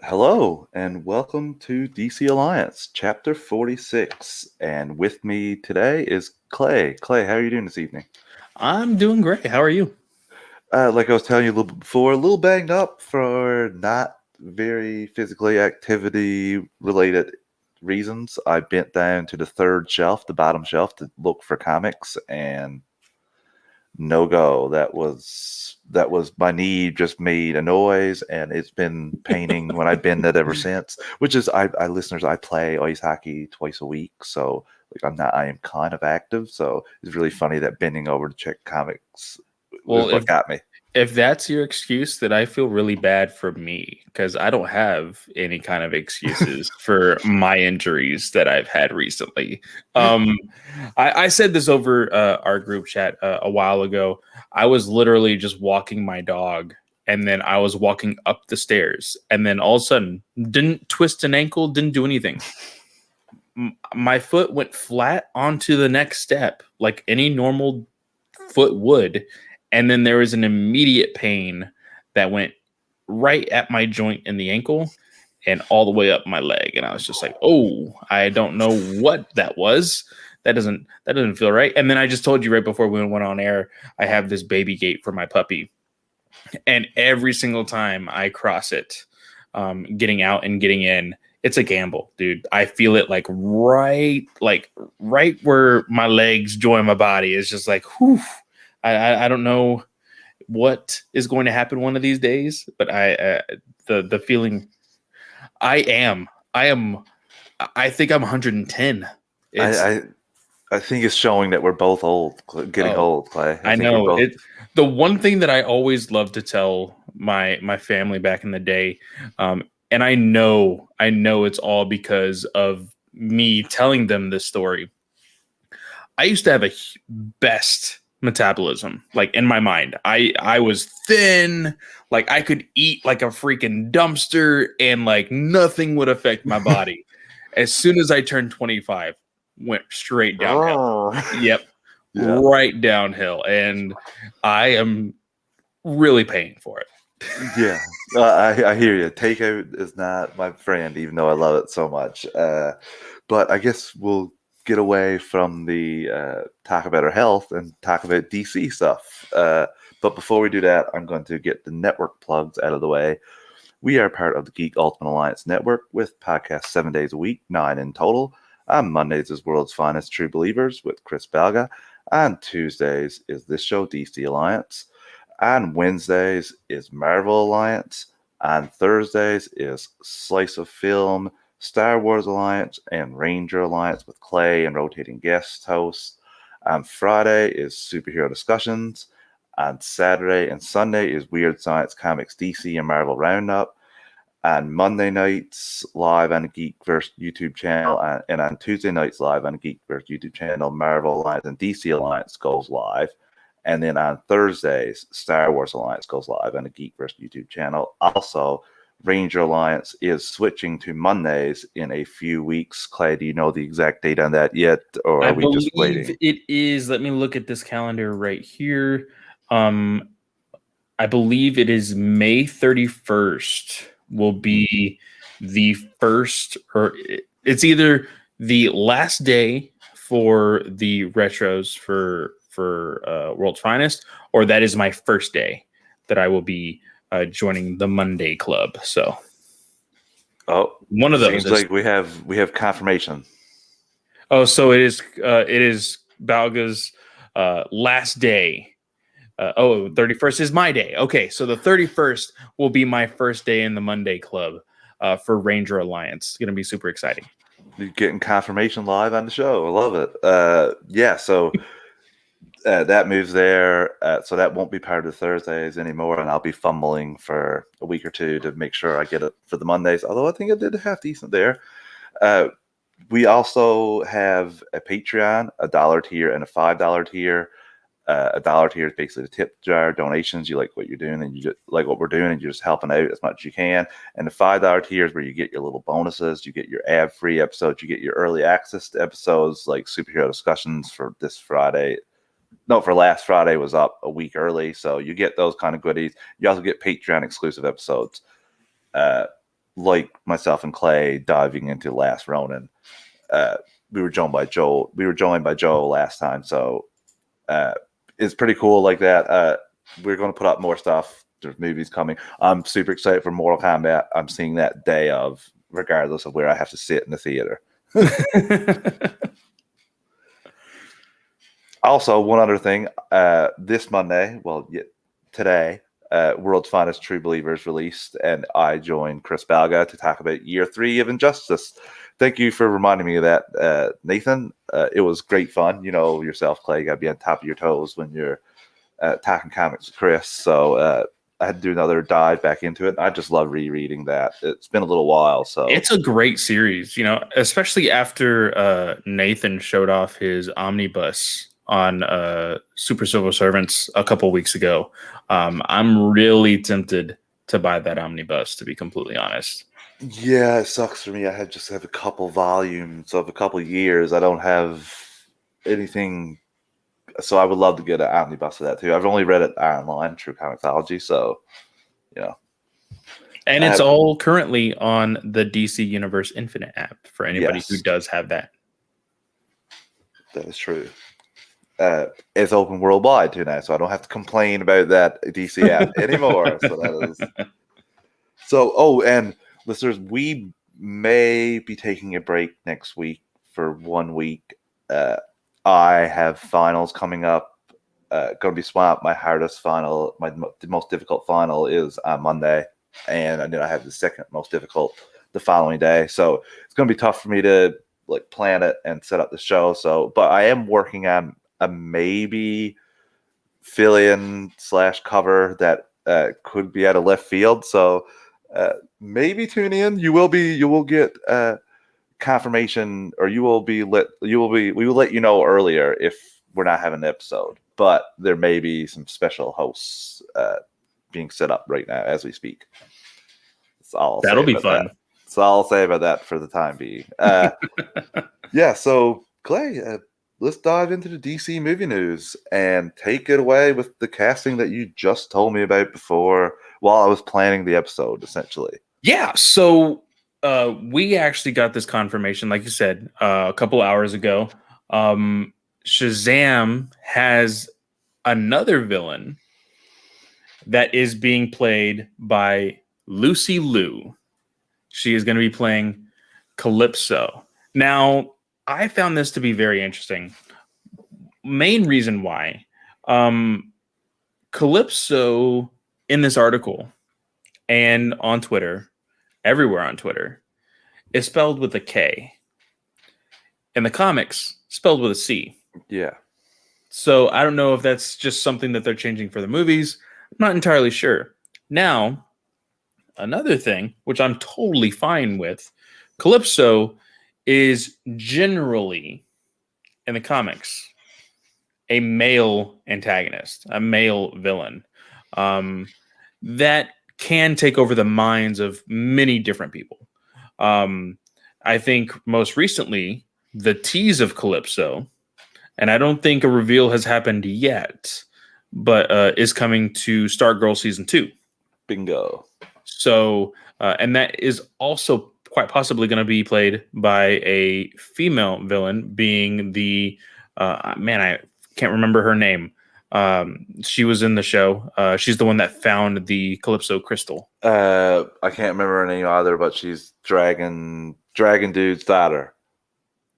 Hello, and welcome to DC Alliance, Chapter 46. And with me today is Clay. Clay, how are you doing this evening? I'm doing great. How are you? Like I was telling you a little bit before, a little banged up for not very physically activity related reasons. I bent down to the third shelf, the bottom shelf, to look for comics, and no go. That was my knee just made a noise, and it's been paining when I bend it ever since. Which is, I listeners, I play ice hockey twice a week, so like I am kind of active. So it's really funny that bending over to check comics Well, was if what got me. if that's your excuse, then I feel really bad for me because I don't have any kind of excuses for my injuries that I've had recently. Um, I said this over our group chat a while ago. I was literally just walking my dog, and then I was walking up the stairs, and then all of a sudden, didn't twist an ankle, didn't do anything. My foot went flat onto the next step, like any normal foot would. And then there was an immediate pain that went right at my joint in the ankle and all the way up my leg. And I was just like, oh, I don't know what that was. That doesn't feel right. And then I just told you right before we went on air, I have this baby gate for my puppy. And every single time I cross it, getting out and getting in, it's a gamble, dude. I feel it like right where my legs join my body. It's just like, whew. I don't know what is going to happen one of these days, but the feeling I am I think I'm 110. I, It's I I think it's showing that we're both old, getting oh old, Clay. I I think we're know both. it. The one thing that I always loved to tell my family back in the day, and I know it's all because of me telling them this story. I used to have a best metabolism, like in my mind. I was thin, like I could eat like a freaking dumpster, and like nothing would affect my body. As soon as I turned 25, went straight downhill. Oh, Yep, yeah. right downhill, and I am really paying for it. Yeah, I hear you. Takeout is not my friend, even though I love it so much. But I guess we'll get away from the talk about our health and talk about DC stuff. But before we do that, I'm going to get the network plugs out of the way. We are part of the Geek Ultimate Alliance Network with podcasts 7 days a week, 9 in total. On Mondays is World's Finest True Believers with Chris Belga. On Tuesdays is this show, DC Alliance. On Wednesdays is Marvel Alliance. On Thursdays is Slice of Film, Star Wars Alliance, and Ranger Alliance with Clay and rotating guest hosts. On Friday is Superhero Discussions. On Saturday and Sunday is Weird Science Comics DC and Marvel Roundup. On Monday nights, live on the Geekverse YouTube channel, and on Tuesday nights, live on the Geekverse YouTube channel, Marvel Alliance and DC Alliance goes live. And then on Thursdays, Star Wars Alliance goes live on the Geekverse YouTube channel. Also, Ranger Alliance is switching to Mondays in a few weeks. Clay, do you know the exact date on that yet, or I are we just believe waiting? it is. Let me look at this calendar right here. Um, I believe it is May 31st will be the first, or it's either the last day for the retros for World's Finest, or that is my first day that I will be joining the Monday Club. So Oh, one of those seems is. like we have confirmation. Oh, so it is Balga's last day. 31st is my day. Okay, so the 31st will be my first day in the Monday Club for Ranger Alliance. It's going to be super exciting. You're getting confirmation live on the show. I love it. Yeah, so that moves there. So that won't be part of the Thursdays anymore, and I'll be fumbling for a week or two to make sure I get it for the Mondays. Although I think I did half decent there. Uh, we also have a Patreon, $1 tier, and a $5 tier. $1 tier is basically the tip jar donations. You like what you're doing, and you just like what we're doing, and you're just helping out as much as you can. And the $5 tier is where you get your little bonuses, you get your ad-free episodes, you get your early access to episodes like superhero discussions for this Friday. No, for last Friday was up a week early, so you get those kind of goodies. You also get Patreon exclusive episodes. Uh, like myself and Clay diving into Last Ronin. We were joined by Joe. We were joined by Joe last time, so it's pretty cool like that. We're going to put up more stuff. There's movies coming. I'm super excited for Mortal Kombat. I'm seeing that day of, regardless of where I have to sit in the theater. Also, one other thing. This Monday, today, World's Finest True Believers released, and I joined Chris Balga to talk about year 3 of Injustice. Thank you for reminding me of that, Nathan. It was great fun. You know yourself, Clay, you got to be on top of your toes when you're talking comics with Chris. So I had to do another dive back into it. I just love rereading that. It's been a little while. So it's a great series, you know, especially after Nathan showed off his omnibus on Super Civil Servants a couple weeks ago. I'm really tempted to buy that omnibus, to be completely honest. Yeah, it sucks for me. I just have a couple volumes of a couple years. I don't have anything, so I would love to get an omnibus of that too. I've only read it online through Comixology, so and it's all currently on the DC Universe Infinite app for anybody who does have that. That is true. It's open worldwide too now, so I don't have to complain about that DC app anymore. So that is. So, and listeners, we may be taking a break next week for 1 week. I have finals coming up. Going to be swamped. My hardest final, the most difficult final is on Monday, and then I have the second most difficult the following day. So it's going to be tough for me to plan it and set up the show. So, but I am working on a maybe fill-in / cover that could be out of left field. So maybe tune in. You will get confirmation, or we will let you know earlier if we're not having an episode. But there may be some special hosts being set up right now as we speak. That'll be fun. That's all I'll say about that for the time being. Yeah, so Clay, let's dive into the DC movie news and take it away with the casting that you just told me about before while I was planning the episode, essentially. Yeah, so we actually got this confirmation, like you said, a couple hours ago. Shazam has another villain that is being played by Lucy Liu. She is going to be playing Calypso. Now, I found this to be very interesting. Main reason why. Calypso, in this article and on Twitter, everywhere on Twitter, is spelled with a K. In the comics, spelled with a C. Yeah. So I don't know if that's just something that they're changing for the movies. I'm not entirely sure. Now, another thing, which I'm totally fine with, Calypso is generally, in the comics, a male antagonist, a male villain that can take over the minds of many different people. I think most recently, the tease of Calypso, and I don't think a reveal has happened yet, but is coming to Stargirl Season 2. Bingo. So, and that is also quite possibly going to be played by a female villain, being the, I can't remember her name. She was in the show. She's the one that found the Calypso crystal. I can't remember her name either, but she's Dragon Dude's daughter.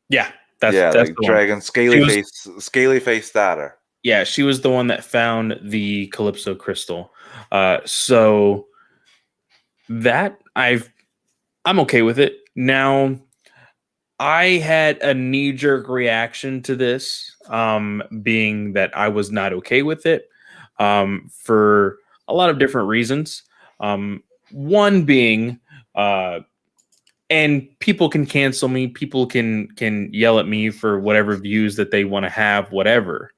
Yeah, that's Dragon scaly face daughter. Yeah, she was the one that found the Calypso crystal. So that I'm okay with it. Now, I had a knee-jerk reaction to this, being that I was not okay with it for a lot of different reasons. One being, and people can cancel me, people can yell at me for whatever views that they want to have, whatever.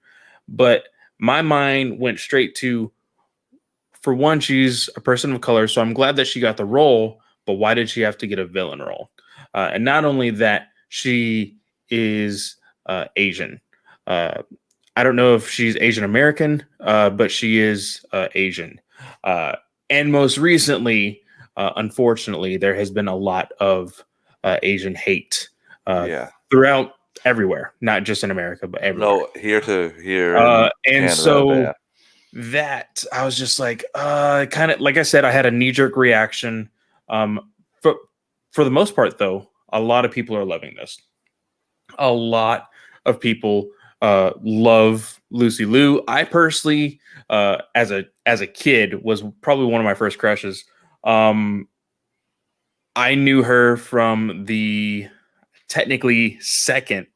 But my mind went straight to, for one, she's a person of color, so I'm glad that she got the role, but why did she have to get a villain role? And not only that, she is Asian. I don't know if she's Asian American, but she is Asian. And most recently, unfortunately, there has been a lot of Asian hate Yeah. throughout everywhere, not just in America, but everywhere. No, here in And Canada. so Yeah. that I was just like, kind of like I said, I had a knee jerk reaction. For the most part, though, a lot of people are loving this. A lot of people love Lucy Liu. I personally, as a kid, was probably one of my first crushes. I knew her from the technically second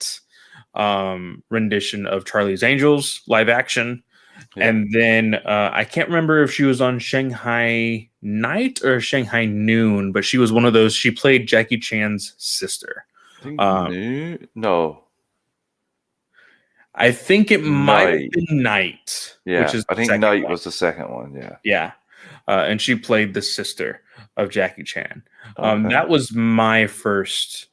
rendition of Charlie's Angels live action. Yeah. And then I can't remember if she was on Shanghai Night or Shanghai Noon, but she was one of those. She played Jackie Chan's sister. I think no. I think it might have Night. been Night, which Yeah. is I the think second Night one. was the second one. Yeah. Yeah. And she played the sister of Jackie Chan. Okay. That was my first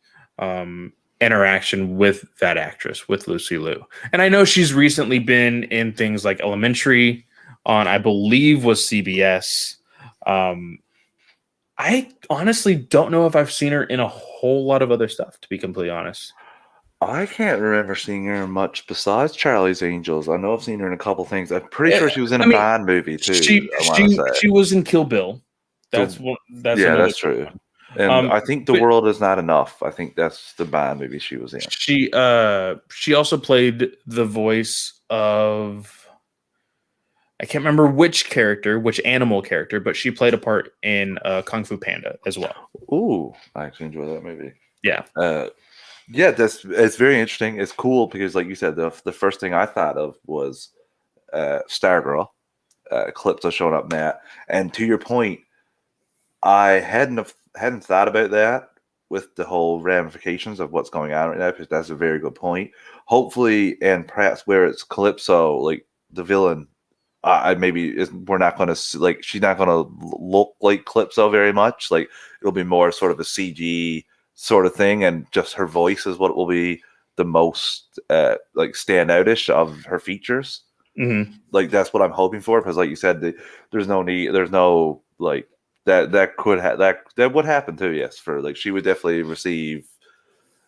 interaction with that actress, with Lucy Liu. And I know she's recently been in things like Elementary on, I believe, was CBS. I honestly don't know if I've seen her in a whole lot of other stuff, to be completely honest. I can't remember seeing her in much besides Charlie's Angels. I know I've seen her in a couple things. I'm pretty sure she was in I a mean, Bond movie too. she I want to say. she was in Kill Bill. That's So, one. That's yeah, another that's true. one. And I think The but World Is Not Enough. I think that's the Bond movie she was in. she also played the voice of, I can't remember which animal character, but she played a part in Kung Fu Panda as well. Ooh, I actually enjoy that movie. Yeah. Yeah, it's very interesting. It's cool because, like you said, the first thing I thought of was Stargirl, Calypso showing up in that. And to your point, I hadn't thought about that with the whole ramifications of what's going on right now, because that's a very good point. Hopefully, and perhaps where it's Calypso, like the villain, we're not going to like, she's not going to look like Calypso very much. Like, it'll be more sort of a CG sort of thing, and just her voice is what will be the most like standoutish of her features. Mm-hmm. Like, that's what I'm hoping for, because like you said, there's no like that could that would happen too. Yes, for like, she would definitely receive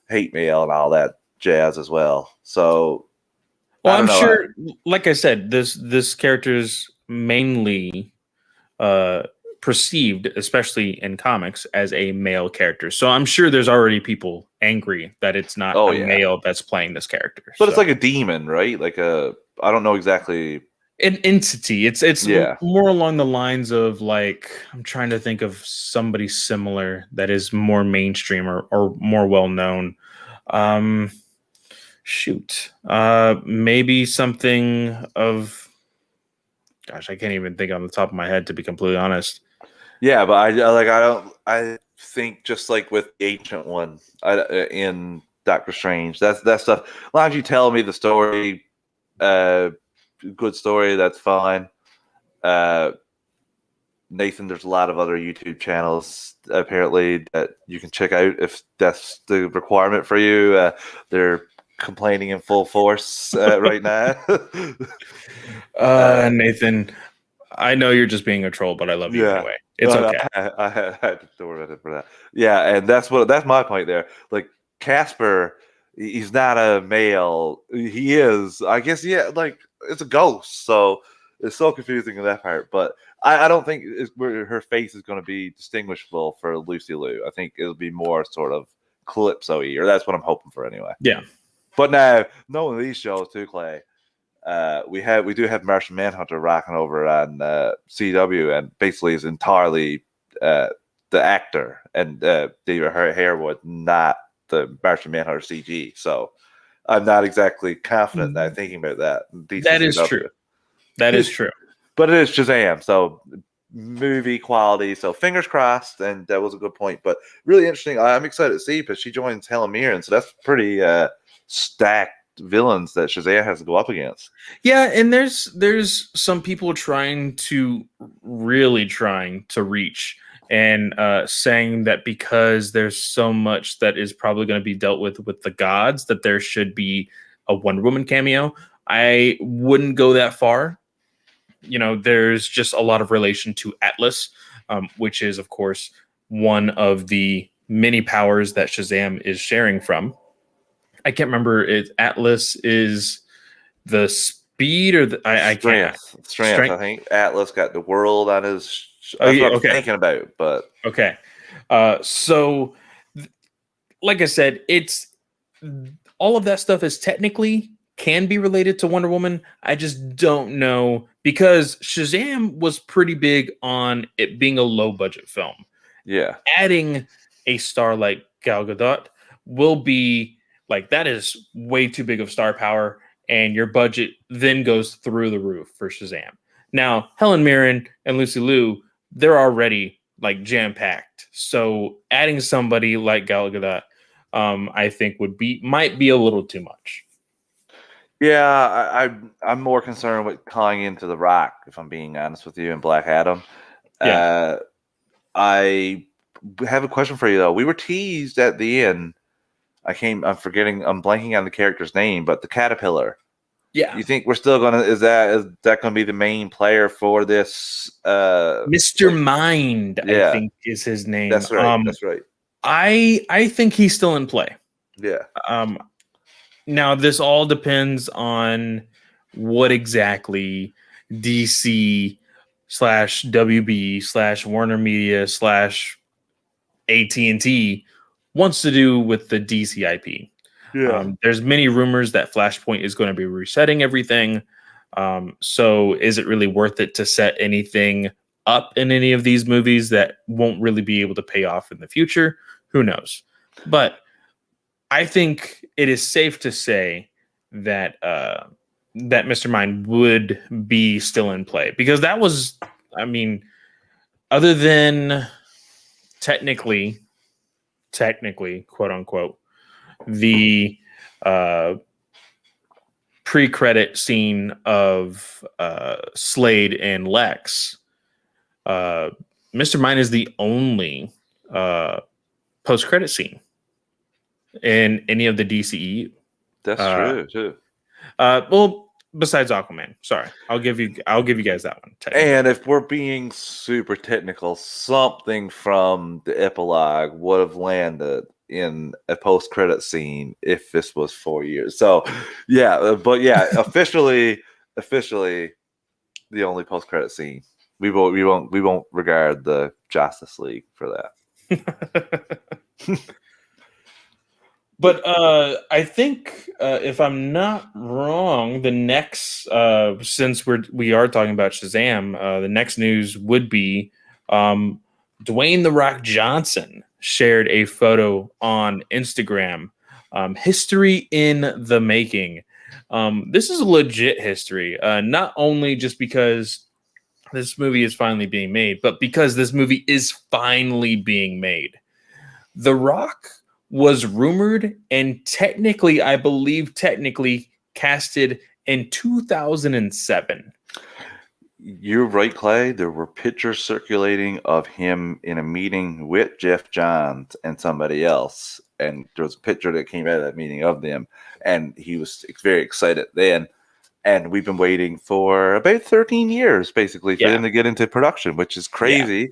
hate mail and all that jazz as well. So, Well, I don't I'm know. sure, like I said, this character's mainly perceived, especially in comics, as a male character. So I'm sure there's already people angry that it's not Oh, a yeah. male that's playing this character. But it's like a demon, right? Like I don't know exactly. An entity. It's Yeah. more along the lines of, like, I'm trying to think of somebody similar that is more mainstream or more well known. Maybe something of, gosh, I can't even think on the top of my head, to be completely honest. Yeah, but I think, just like with the Ancient One in Doctor Strange, that stuff. As long as you tell me the story, good story, that's fine. Nathan, there's a lot of other YouTube channels apparently that you can check out if that's the requirement for you. They're complaining in full force right now. Nathan, I know you're just being a troll, but I love you anyway. It's okay. I had to throw it for that. Yeah, and that's my point there. Like, Casper, he's not a male. He is, I guess. Yeah, like, it's a ghost, so it's so confusing in that part. But I don't think where her face is going to be distinguishable for Lucy Liu. I think it'll be more sort of Calypso-y, or that's what I'm hoping for anyway. Yeah. But now, knowing these shows too, Clay, we do have Martian Manhunter rocking over on CW, and basically is entirely the actor, and her hair was not the Martian Manhunter CG. So I'm not exactly confident that I'm thinking about that. That is true. That is true. But it is Shazam, so movie quality. So fingers crossed, and that was a good point. But really interesting. I'm excited to see, because she joins Helen Mirren, so that's pretty stacked villains that Shazam has to go up against. Yeah, and there's some people trying to reach, and saying that because there's so much that is probably going to be dealt with the gods, that there should be a Wonder Woman cameo. I wouldn't go that far. there's just a lot of relation to Atlas, which is, of course, one of the many powers that Shazam is sharing from. I can't remember if Atlas is the speed or I can't. Strength. I Strength. think Atlas got the world on his. Oh, That's yeah. what I'm Okay. thinking about. But Okay. So, like I said, it's all of that stuff is technically can be related to Wonder Woman. I just don't know because Shazam was pretty big on it being a low budget film. yeah, Adding a star like Gal Gadot will be like that is way too big of star power, and your budget then goes through the roof for Shazam. Now, Helen Mirren and Lucy Liu, they're already like jam packed. So adding somebody like Gal Gadot, I think might be a little too much. yeah. I'm more concerned with calling into the Rock, if I'm being honest with you, and Black Adam. Yeah. I have a question for you though. We were teased at the end. I'm blanking on the character's name, but the Caterpillar. Yeah. You think we're still gonna? Is that gonna be the main player for this? Mr. Mind, I Yeah, think is his name. that's right. That's right. I think he's still in play. Yeah, Now this all depends on what exactly DC slash WB slash Warner Media slash AT&T wants to do with the DC IP. yeah. There's many rumors that Flashpoint is going to be resetting everything. So is it really worth it to set anything up in any of these movies that won't really be able to pay off in the future? Who knows? But I think it is safe to say that that Mr. Mind would be still in play because that was, I mean, other than technically, quote unquote, the pre-credit scene of Slade and Lex, Mr. Mind is the only post-credit scene in any of the DCEU. That's true too. Well, besides Aquaman, sorry, I'll give you guys that one. And if we're being super technical, something from the epilogue would have landed in a post-credit scene if this was 4 years. So, yeah, but yeah, officially, the only post-credit scene. We won't regard the Justice League for that. But I think if I'm not wrong, the next since we are talking about Shazam, the next news would be Dwayne "The Rock" Johnson shared a photo on Instagram. History in the making. This is a legit history, not only just because this movie is finally being made, but because this movie is finally being made. The Rock was rumored and I believe casted in 2007. You're right, Clay. There were pictures circulating of him in a meeting with Jeff Johns and somebody else. And there was a picture that came out of that meeting of them. And he was very excited then. And we've been waiting for about 13 years, basically, for them to get into production, which is crazy. Yeah.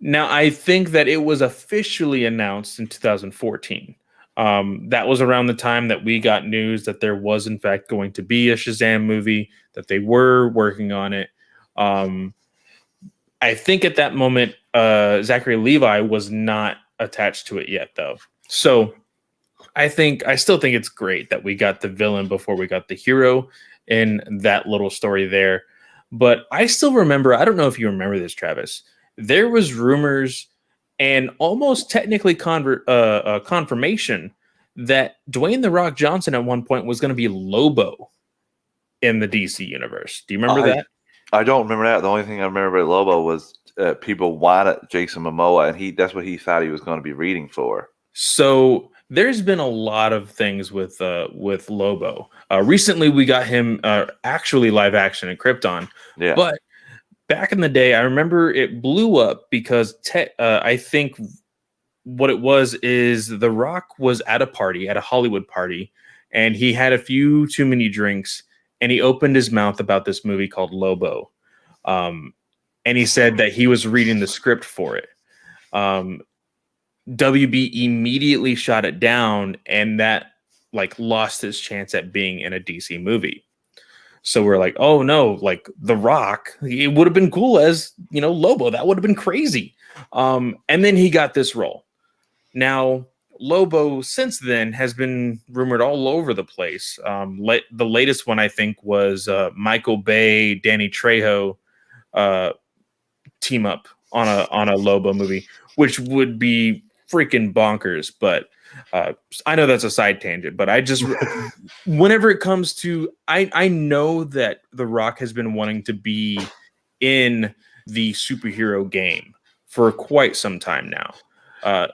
Now, I think that it was officially announced in 2014. That was around the time that we got news that there was, in fact, going to be a Shazam movie, that they were working on it. I think at that moment, Zachary Levi was not attached to it yet, though. So I still think it's great that we got the villain before we got the hero in that little story there. But I still remember, I don't know if you remember this, Travis, there was rumors and almost technically confirmation that Dwayne "The Rock" Johnson at one point was going to be Lobo in the DC universe. Do you remember that? I don't remember that. The only thing I remember about Lobo was people wanted Jason Momoa, and that's what he thought he was going to be reading for. So there's been a lot of things with Lobo. Recently, we got him actually live action in Krypton. Yeah. But back in the day, I remember it blew up because I think what it was is The Rock was at a Hollywood party, and he had a few too many drinks, and he opened his mouth about this movie called Lobo. And he said that he was reading the script for it. WB immediately shot it down, and that like lost his chance at being in a DC movie. So we're like, oh no, like The Rock, it would have been cool as, you know, Lobo. That would have been crazy. And then he got this role. Now, Lobo since then has been rumored all over the place. The latest one I think was Michael Bay, Danny Trejo team up on a Lobo movie, which would be freaking bonkers. But I know that's a side tangent, but I just whenever it comes to I know that The Rock has been wanting to be in the superhero game for quite some time now.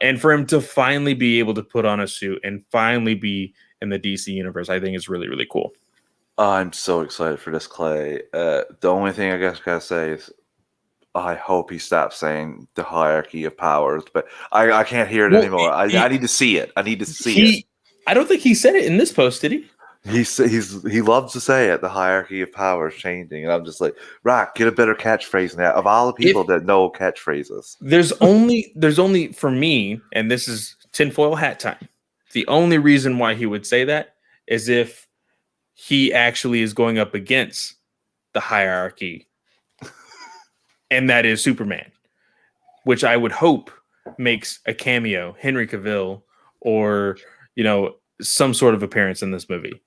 And for him to finally be able to put on a suit and finally be in the DC universe, I think is really, really cool. I'm so excited for this, Clay. The only thing I guess I gotta say is I hope he stops saying the hierarchy of powers, but I can't hear it anymore. I need to see it. I need to see it. I don't think he said it in this post, did he? He loves to say it, the hierarchy of powers changing, and I'm just like, Rock, get a better catchphrase now. Of all the people that know catchphrases, there's only for me, and this is tinfoil hat time. The only reason why he would say that is if he actually is going up against the hierarchy, and that is Superman, which I would hope makes a cameo, Henry Cavill, or you know, some sort of appearance in this movie.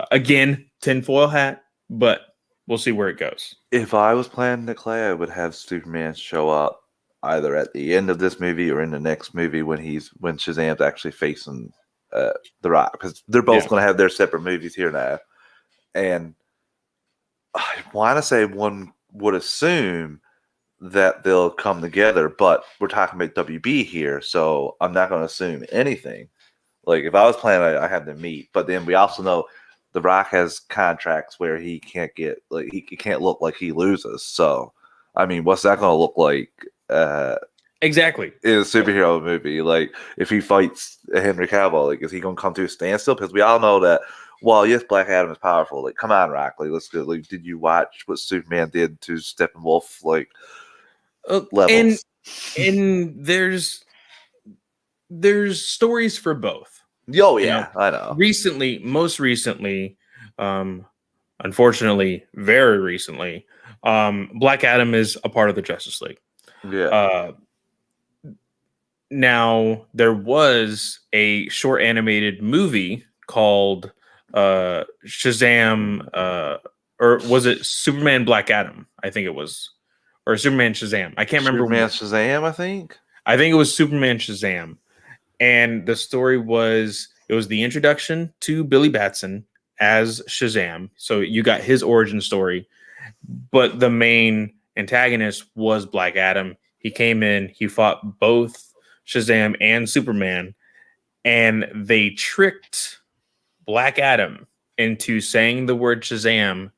Again, tinfoil hat, but we'll see where it goes. If I was planning to, Clay, I would have Superman show up either at the end of this movie or in the next movie when Shazam's actually facing The Rock, because they're both going to have their separate movies here now. And I want to say one would assume that they'll come together, but we're talking about WB here, so I'm not going to assume anything. Like, if I was planning, I have them meet, but then we also know The Rock has contracts where he can't get, like, he can't look like he loses. So, I mean, what's that going to look like? Exactly. In a superhero movie, like if he fights Henry Cavill, like is he going to come to a standstill? Because we all know that. Well, yes, Black Adam is powerful. Like, come on, Rock. Like, let's go. Like, did you watch what Superman did to Steppenwolf? Like, levels. And there's stories for both. Oh yeah, I know. Most recently, unfortunately, very recently, Black Adam is a part of the Justice League. Yeah. Now there was a short animated movie called Shazam, or was it Superman Black Adam? I think it was, or Superman Shazam. I can't remember. Superman Shazam, I think. I think it was Superman Shazam. And the story was, it was the introduction to Billy Batson as Shazam. So you got his origin story, but the main antagonist was Black Adam. He came in, he fought both Shazam and Superman, and they tricked Black Adam into saying the word Shazam.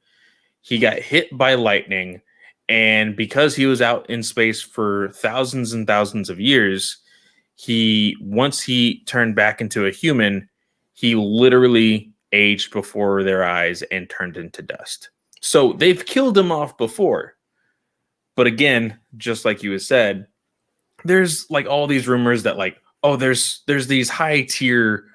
He got hit by lightning, and because he was out in space for thousands and thousands of years, once he turned back into a human, he literally aged before their eyes and turned into dust. So they've killed him off before. But again, just like you had said, there's like all these rumors that like, oh, there's these high tier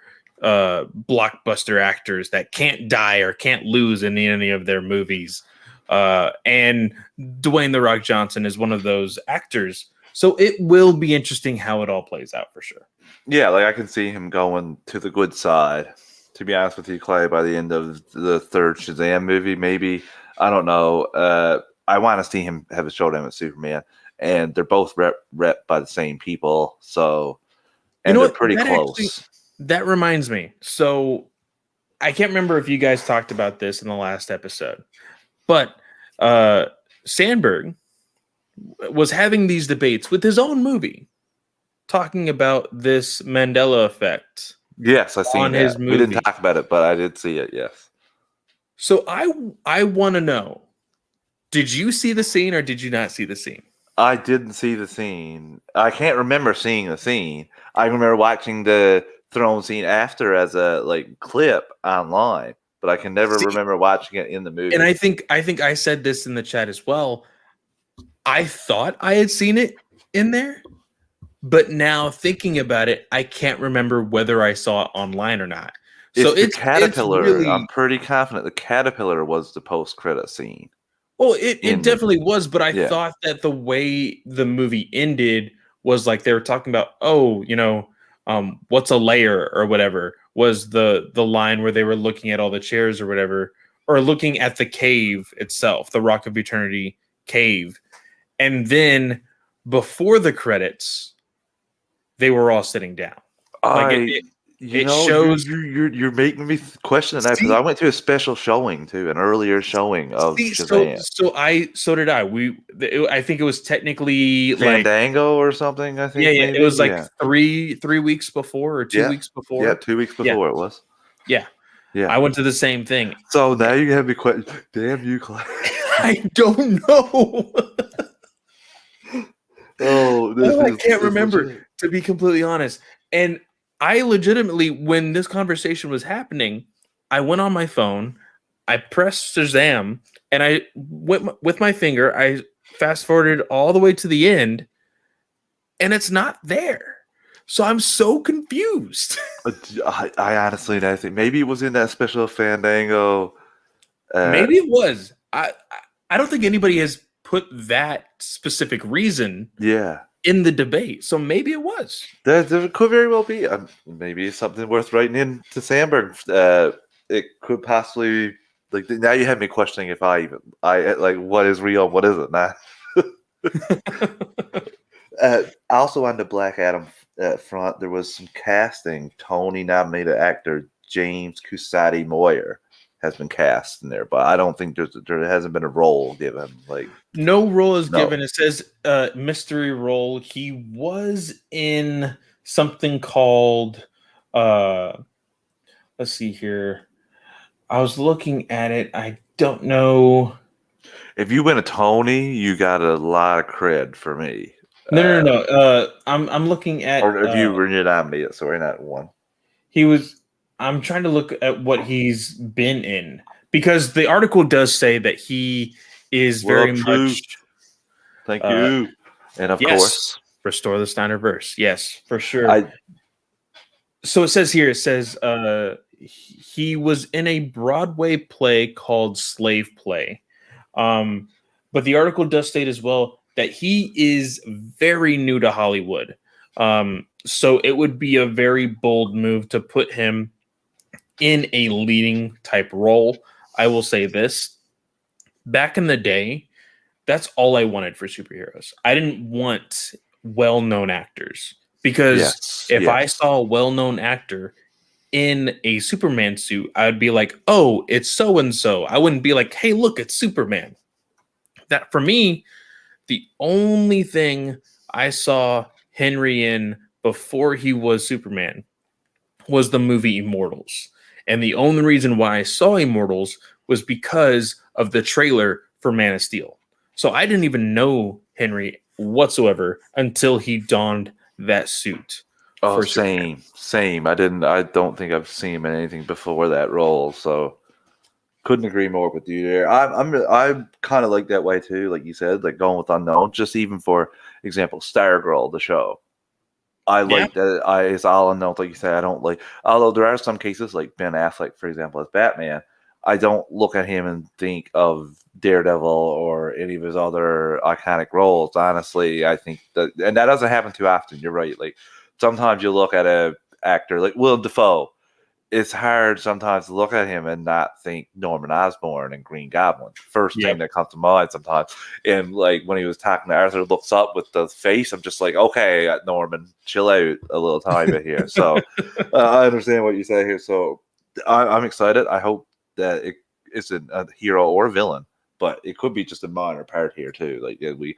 blockbuster actors that can't die or can't lose in any of their movies. And Dwayne "The Rock" Johnson is one of those actors. So it will be interesting how it all plays out for sure. Yeah, like I can see him going to the good side. To be honest with you, Clay, by the end of the third Shazam movie, maybe. I don't know. I want to see him have a showdown with Superman. And they're both rep by the same people. So, and they're pretty close. That reminds me. So I can't remember if you guys talked about this in the last episode. But Sandberg was having these debates with his own movie, talking about this Mandela effect. Yes, I seen that. We didn't talk about it, but I did see it. Yes. So I want to know: did you see the scene or did you not see the scene? I didn't see the scene. I can't remember seeing the scene. I remember watching the throne scene after as a clip online, but I can never remember watching it in the movie. And I think I said this in the chat as well. I thought I had seen it in there, but now thinking about it, I can't remember whether I saw it online or not. So It's the it's caterpillar. I'm really pretty confident the caterpillar was the post-credit scene well, it in the definitely was, but I yeah. thought that the way the movie ended was like they were talking about, oh, what's a layer or whatever was the line where they were looking at all the chairs or whatever, or looking at the cave itself, the Rock of Eternity cave, and then before the credits, they were all sitting down. Like it, I it, you it know, shows. you're making me question that because See, I went to a special showing too, an earlier showing of see, so Shazam. so did I. I think it was technically like Fandango or something, I yeah, think yeah. It maybe. was like Yeah. 3 weeks before or two Yeah. weeks Yeah, before. 2 weeks Yeah, before it was. yeah. Yeah. I went to the same thing. So now you have me question. Damn you, Clay. I don't know. Oh, Oh, I can't is remember, legit. to be completely honest. And I legitimately, when this conversation was happening, I went on my phone, I pressed Shazam, and I went with my finger. I fast forwarded all the way to the end, and it's not there. So I'm so confused. I honestly don't think maybe it was in that special Fandango. Uh, Maybe it was. I don't think anybody has put that specific reason yeah, in the debate. So maybe it was. there could very well be. Maybe it's something worth writing in to Sandberg. It could possibly like now you have me questioning if I like what is real, what isn't. Now, also on the Black Adam front, there was some casting. Tony nominated actor James Cusati Moyer has been cast in there, but I don't think there hasn't been a role given. Like No role is no, given. It says mystery role. He was in something called let's see here. I was looking at it. I don't know. if you win a Tony, you got a lot of cred for me. No. I'm looking at Or if you were nominated, sorry, not one. he was I'm trying to look at what he's been in because the article does say that he is What very up, True? much Thank uh you. And of yes, course, restore the Snyderverse. Yes, for sure. I So it says here, it says he was in a Broadway play called Slave Play. Um, but the article does state as well that he is very new to Hollywood. So it would be a very bold move to put him in a leading type role. I will say this. Back in the day, that's all I wanted for superheroes. I didn't want well-known actors because yes, if I yes. saw a well-known actor in a Superman suit, I'd be like, "Oh, it's so and so." I wouldn't be like, "Hey, look, it's Superman." That for me, the only thing I saw Henry in before he was Superman was the movie Immortals. And the only reason why I saw Immortals was because of the trailer for Man of Steel. So I didn't even know Henry whatsoever until he donned that suit Oh, for Superman. same. I don't think I've seen him in anything before that role. So couldn't agree more with you there. I'm kind of like that way too. Like you said, like going with unknown. Just even for example, Stargirl, the show. I Yeah. like that. It's all unknown. Like you said, I don't like. Although there are some cases, like Ben Affleck, for example, as Batman, I don't look at him and think of Daredevil or any of his other iconic roles. Honestly, I think that, and that doesn't happen too often. You're right. Like sometimes you look at a actor like Willem Dafoe. It's hard sometimes to look at him and not think Norman Osborn and Green Goblin. First thing Yep. that comes to mind sometimes. And like when he was talking to Arthur, looks up with the face. I'm just like, okay, Norman, chill out a little tiny bit here. So I understand what you say here. So I'm excited. I hope that it isn't a hero or villain, but it could be just a minor part here too. Like we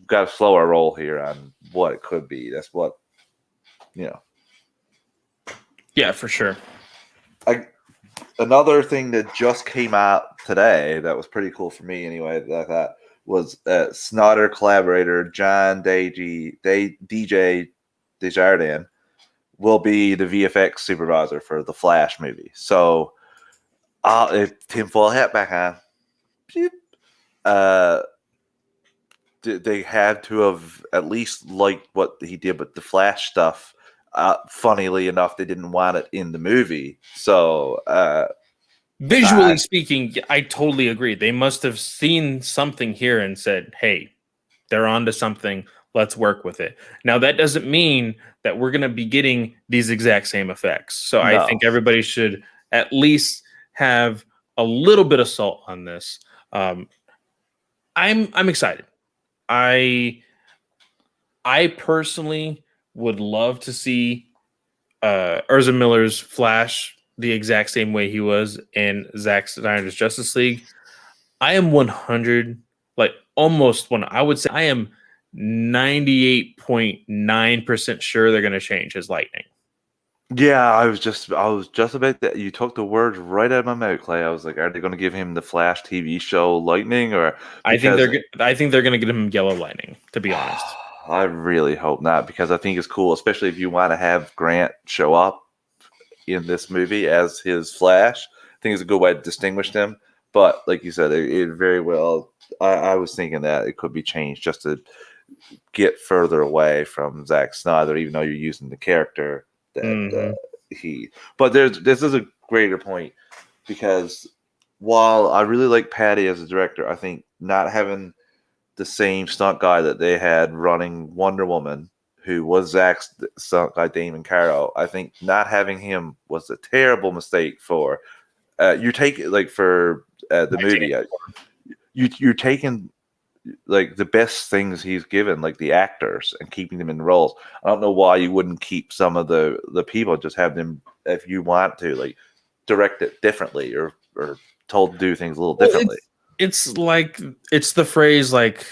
got to slow our roll here on what it could be. That's what you know. Yeah, for sure. Another thing that just came out today that was pretty cool for me anyway that I thought was Snotter collaborator John DJ Desjardins will be the VFX supervisor for the Flash movie. So if tinfoil hat back on. Uh, they had to have at least liked what he did with the Flash stuff. Funnily enough, they didn't want it in the movie. So, Visually speaking, I totally agree. They must have seen something here and said, "Hey, they're onto something. Let's work with it." Now, that doesn't mean that we're going to be getting these exact same effects. So I no. think everybody should at least have a little bit of salt on this. Um, I'm excited. I I personally would love to see Ezra Miller's Flash the exact same way he was in Zack Snyder's Justice League. I am 100, like almost one. I would say I am 98.9% sure they're going to change his lightning. Yeah, I was just about that. You took the words right out of my mouth, Clay. I was like, are they going to give him the Flash TV show Lightning, or because I think they're going to get him yellow lightning. To be honest, I really hope not, because I think it's cool, especially if you want to have Grant show up in this movie as his Flash. I think it's a good way to distinguish them. But like you said, it very well. I was thinking that it could be changed just to get further away from Zack Snyder, even though you're using the character that he. But this is a greater point, because while I really like Patty as a director, I think not having the same stunt guy that they had running Wonder Woman, who was Zack's stunt guy, Damon Caro, I think not having him was a terrible mistake for you take like for the movie. You're taking like the best things he's given, like the actors, and keeping them in roles. I don't know why you wouldn't keep some of the people, just have them, if you want to, like direct it differently, or told to do things a little differently. It's like it's the phrase like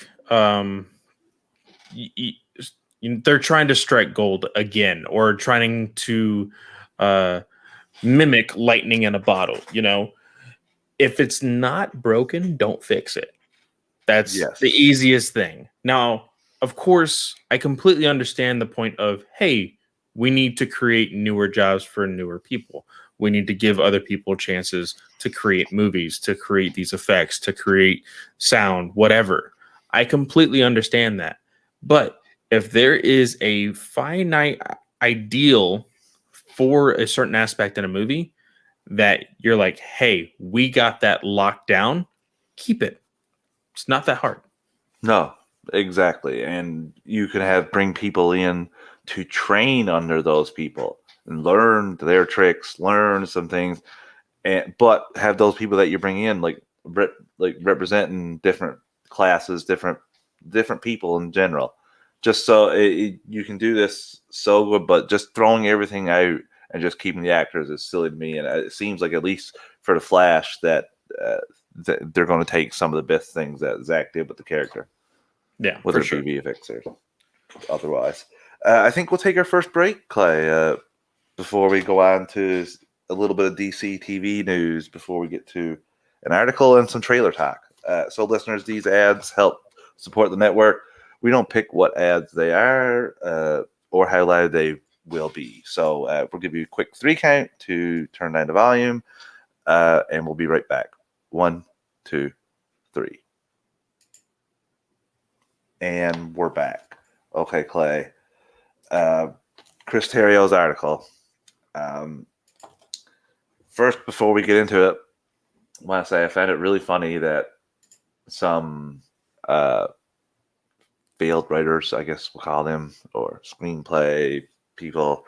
they're trying to strike gold again, or trying to mimic lightning in a bottle. If it's not broken, don't fix it. That's Yes. the easiest thing. Now, of course, I completely understand the point of, hey, we need to create newer jobs for newer people. We need to give other people chances to create movies, to create these effects, to create sound, whatever. I completely understand that. But if there is a finite ideal for a certain aspect in a movie that you're like, hey, we got that locked down, keep it. It's not that hard. No, exactly. And you can bring people in to train under those people and learn their tricks, learn some things, and but have those people that you bring in like representing different classes, different people in general. Just so you can do this so good, but just throwing everything out and just keeping the actors is silly to me. And it seems like, at least for the Flash, that they're going to take some of the best things that Zach did with the character. Yeah, whether for it be sure. VFX or otherwise. I think we'll take our first break, Clay, before we go on to a little bit of DC TV news before we get to an article and some trailer talk. So, listeners, these ads help support the network. We don't pick what ads they are or how loud they will be. So, we'll give you a quick 3 count to turn down the volume, and we'll be right back. 1, 2, 3. And we're back. Okay, Clay. Chris Terrio's article. First, before we get into it, I want to say I found it really funny that some failed writers, I guess we'll call them, or screenplay people,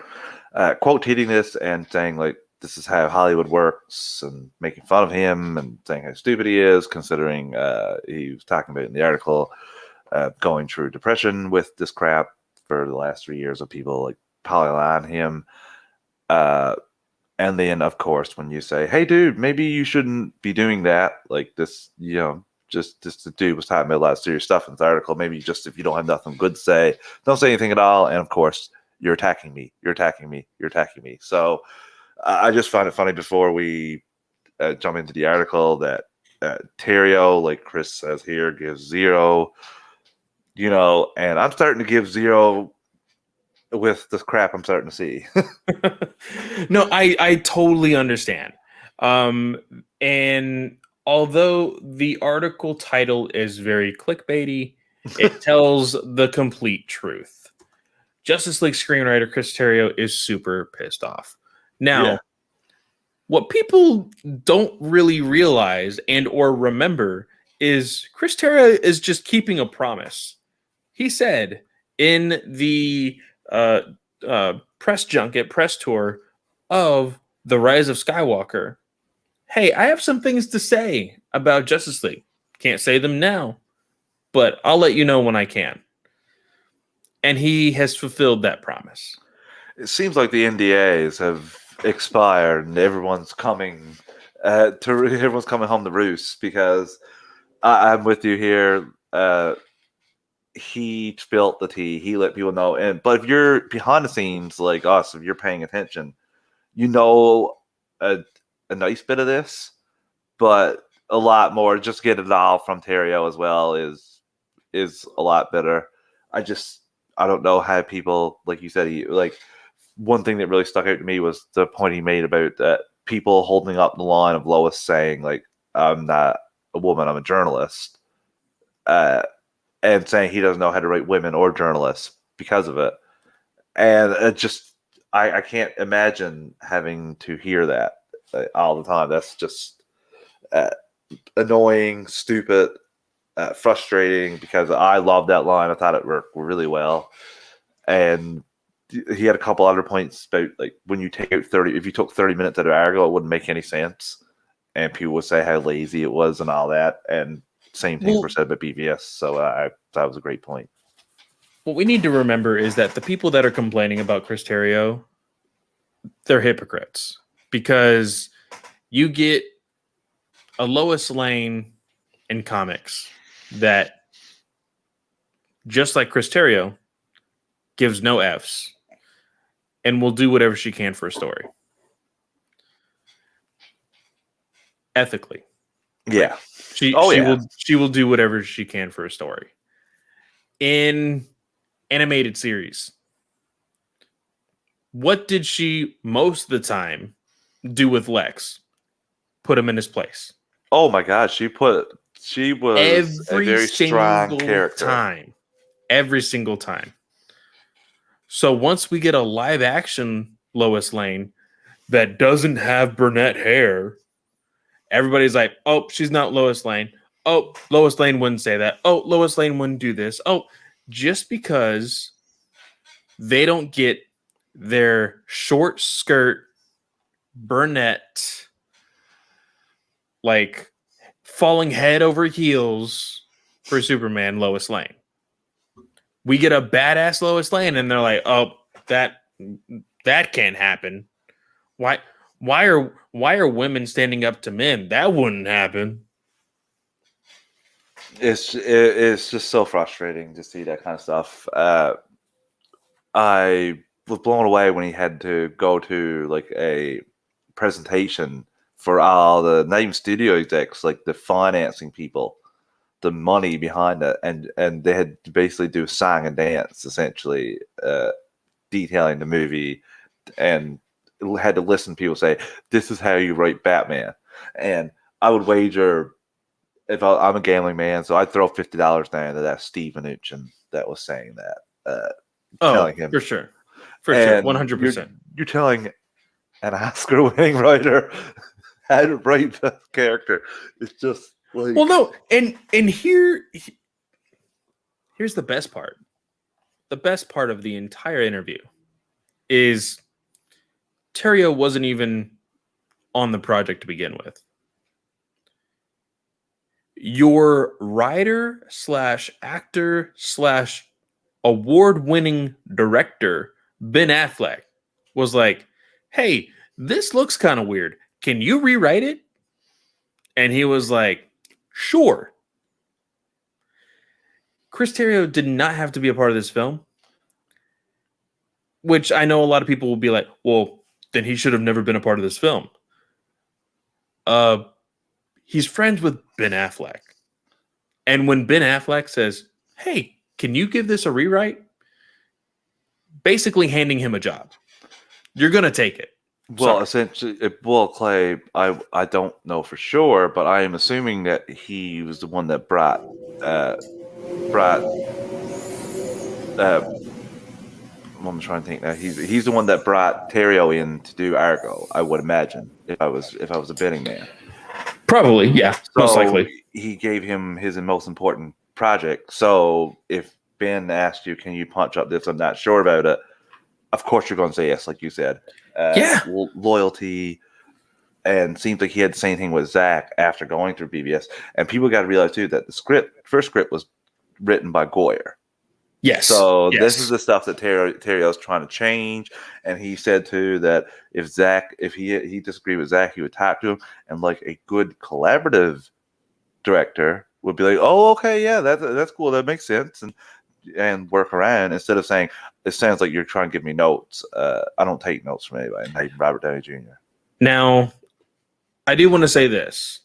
quote tweeting this and saying, like, this is how Hollywood works, and making fun of him and saying how stupid he is, considering he was talking about in the article going through depression with this crap for the last 3 years, of people like piling on him. And then, of course, when you say, hey, dude, maybe you shouldn't be doing that, like this, just the dude was talking about a lot of serious stuff in this article. Maybe just, if you don't have nothing good to say, don't say anything at all. And of course, you're attacking me. You're attacking me. You're attacking me. So I just found it funny before we jump into the article that Terrio, like Chris says here, gives 0. And I'm starting to give 0 with this crap I'm starting to see. No, I totally understand. And although the article title is very clickbaity, It tells the complete truth. Justice League screenwriter Chris Terrio is super pissed off. Now, Yeah. what people don't really realize and or remember is Chris Terrio is just keeping a promise. He said in the press junket, press tour of The Rise of Skywalker, hey, I have some things to say about Justice League. Can't say them now, but I'll let you know when I can. And he has fulfilled that promise. It seems like the NDAs have expired and everyone's coming everyone's coming home to roost because I'm with you here. He spilled the tea. He let people know. But if you're behind the scenes like us, if you're paying attention, you know a, a nice bit of this, but a lot more. Just get it all from Terrio as well is a lot better. I don't know how people, like you said, one thing that really stuck out to me was the point he made about people holding up the line of Lois saying like, I'm not a woman, I'm a journalist, and saying he doesn't know how to write women or journalists because of it. And it just I can't imagine having to hear that all the time. That's just uh, annoying, stupid, frustrating, because I love that line. I thought it worked really well. And he had a couple other points about like when you take out 30, if you took 30 minutes out of Argo, it wouldn't make any sense. And people would say how lazy it was and all that. And same things were said about BVS. So I thought it was a great point. What we need to remember is that the people that are complaining about Chris Terrio, they're hypocrites, because you get a Lois Lane in comics that, just like Chris Terrio, gives no Fs and will do whatever she can for a story. Ethically. Yeah. She will do whatever she can for a story. In animated series, what did she most of the time do with Lex? Put him in his place. Oh my God, she was a very strong character. Every single time. So once we get a live action Lois Lane that doesn't have brunette hair, everybody's like, oh, she's not Lois Lane. Oh, Lois Lane wouldn't say that. Oh, Lois Lane wouldn't do this. Oh, just because they don't get their short skirt, brunette, like falling head over heels for Superman, Lois Lane. We get a badass Lois Lane, and they're like, oh, that can't happen. Why are women standing up to men? That wouldn't happen. It's just so frustrating to see that kind of stuff. I was blown away when he had to go to like a presentation for all the not even studio execs, like the financing people, the money behind it, and they had to basically do song and dance, essentially detailing the movie, and had to listen to people say, this is how you write Batman. And I would wager, if I'm a gambling man, so I'd throw $50 down to that Steve Mnuchin that was saying that. Telling him for sure, 100%. You're telling an Oscar-winning writer how to write that character. It's just like, well, no, and here's the best part. The best part of the entire interview is Terrio wasn't even on the project to begin with. Your writer / actor / award-winning director, Ben Affleck, was like, hey, this looks kind of weird. Can you rewrite it? And he was like, sure. Chris Terrio did not have to be a part of this film, which I know a lot of people will be like, well, then he should have never been a part of this film. He's friends with Ben Affleck. And when Ben Affleck says, hey, can you give this a rewrite? Basically handing him a job. You're going to take it. Well, essentially, Clay, I don't know for sure, but I am assuming that he was the one that brought brought. Uh, I'm trying to think now. He's the one that brought Terrio in to do Argo. I would imagine if I was a betting man. Probably, yeah, most So likely. he gave him his most important project. So if Ben asked you, "Can you punch up this?" I'm not sure about it. Of course, you're going to say yes, like you said. Yeah. Loyalty, and seems like he had the same thing with Zach after going through BVS. And people got to realize too that the first script was written by Goyer. Yes. So this is Yes. the stuff that Terrio's trying to change, and he said too that if he disagreed with Zach, he would talk to him, and like a good collaborative director would be like, "Oh, okay, yeah, that's cool, that makes sense," and work around instead of saying, "It sounds like you're trying to give me notes." I don't take notes from anybody, not even Robert Downey Jr. Now, I do want to say this.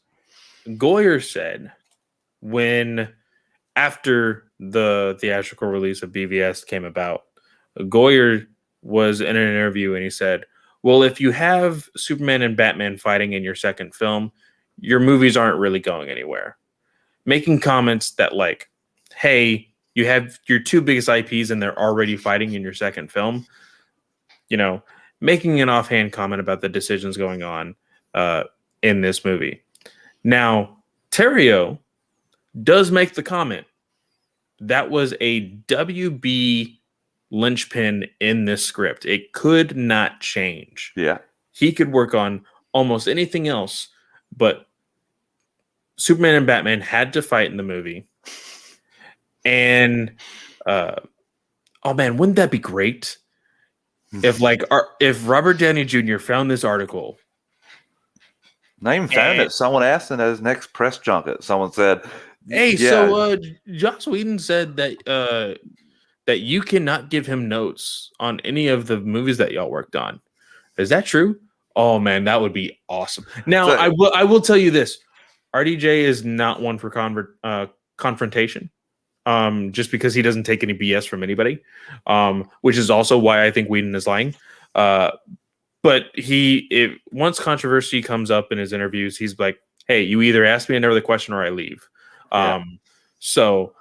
Goyer said when after the theatrical release of BVS came about, Goyer was in an interview and he said, "Well, if you have Superman and Batman fighting in your second film, your movies aren't really going anywhere." Making comments that like, "Hey, you have your two biggest IPs and they're already fighting in your second film," you know, making an offhand comment about the decisions going on in this movie. Now, Terrio does make the comment that was a WB linchpin in this script. It could not change. Yeah, He could work on almost anything else, but Superman and Batman had to fight in the movie. And oh man, wouldn't that be great if if Robert Downey Jr. found this article? not even found it. Someone asked in his next press junket. Someone said, Hey, "Yeah, so Joss Whedon said that you cannot give him notes on any of the movies that y'all worked on. Is that true?" Oh man, that would be awesome. Now, so, I will tell you this: RDJ is not one for confrontation. Just because he doesn't take any BS from anybody, which is also why I think Whedon is lying. But once controversy comes up in his interviews, he's like, "Hey, you either ask me another question or I leave." yeah. So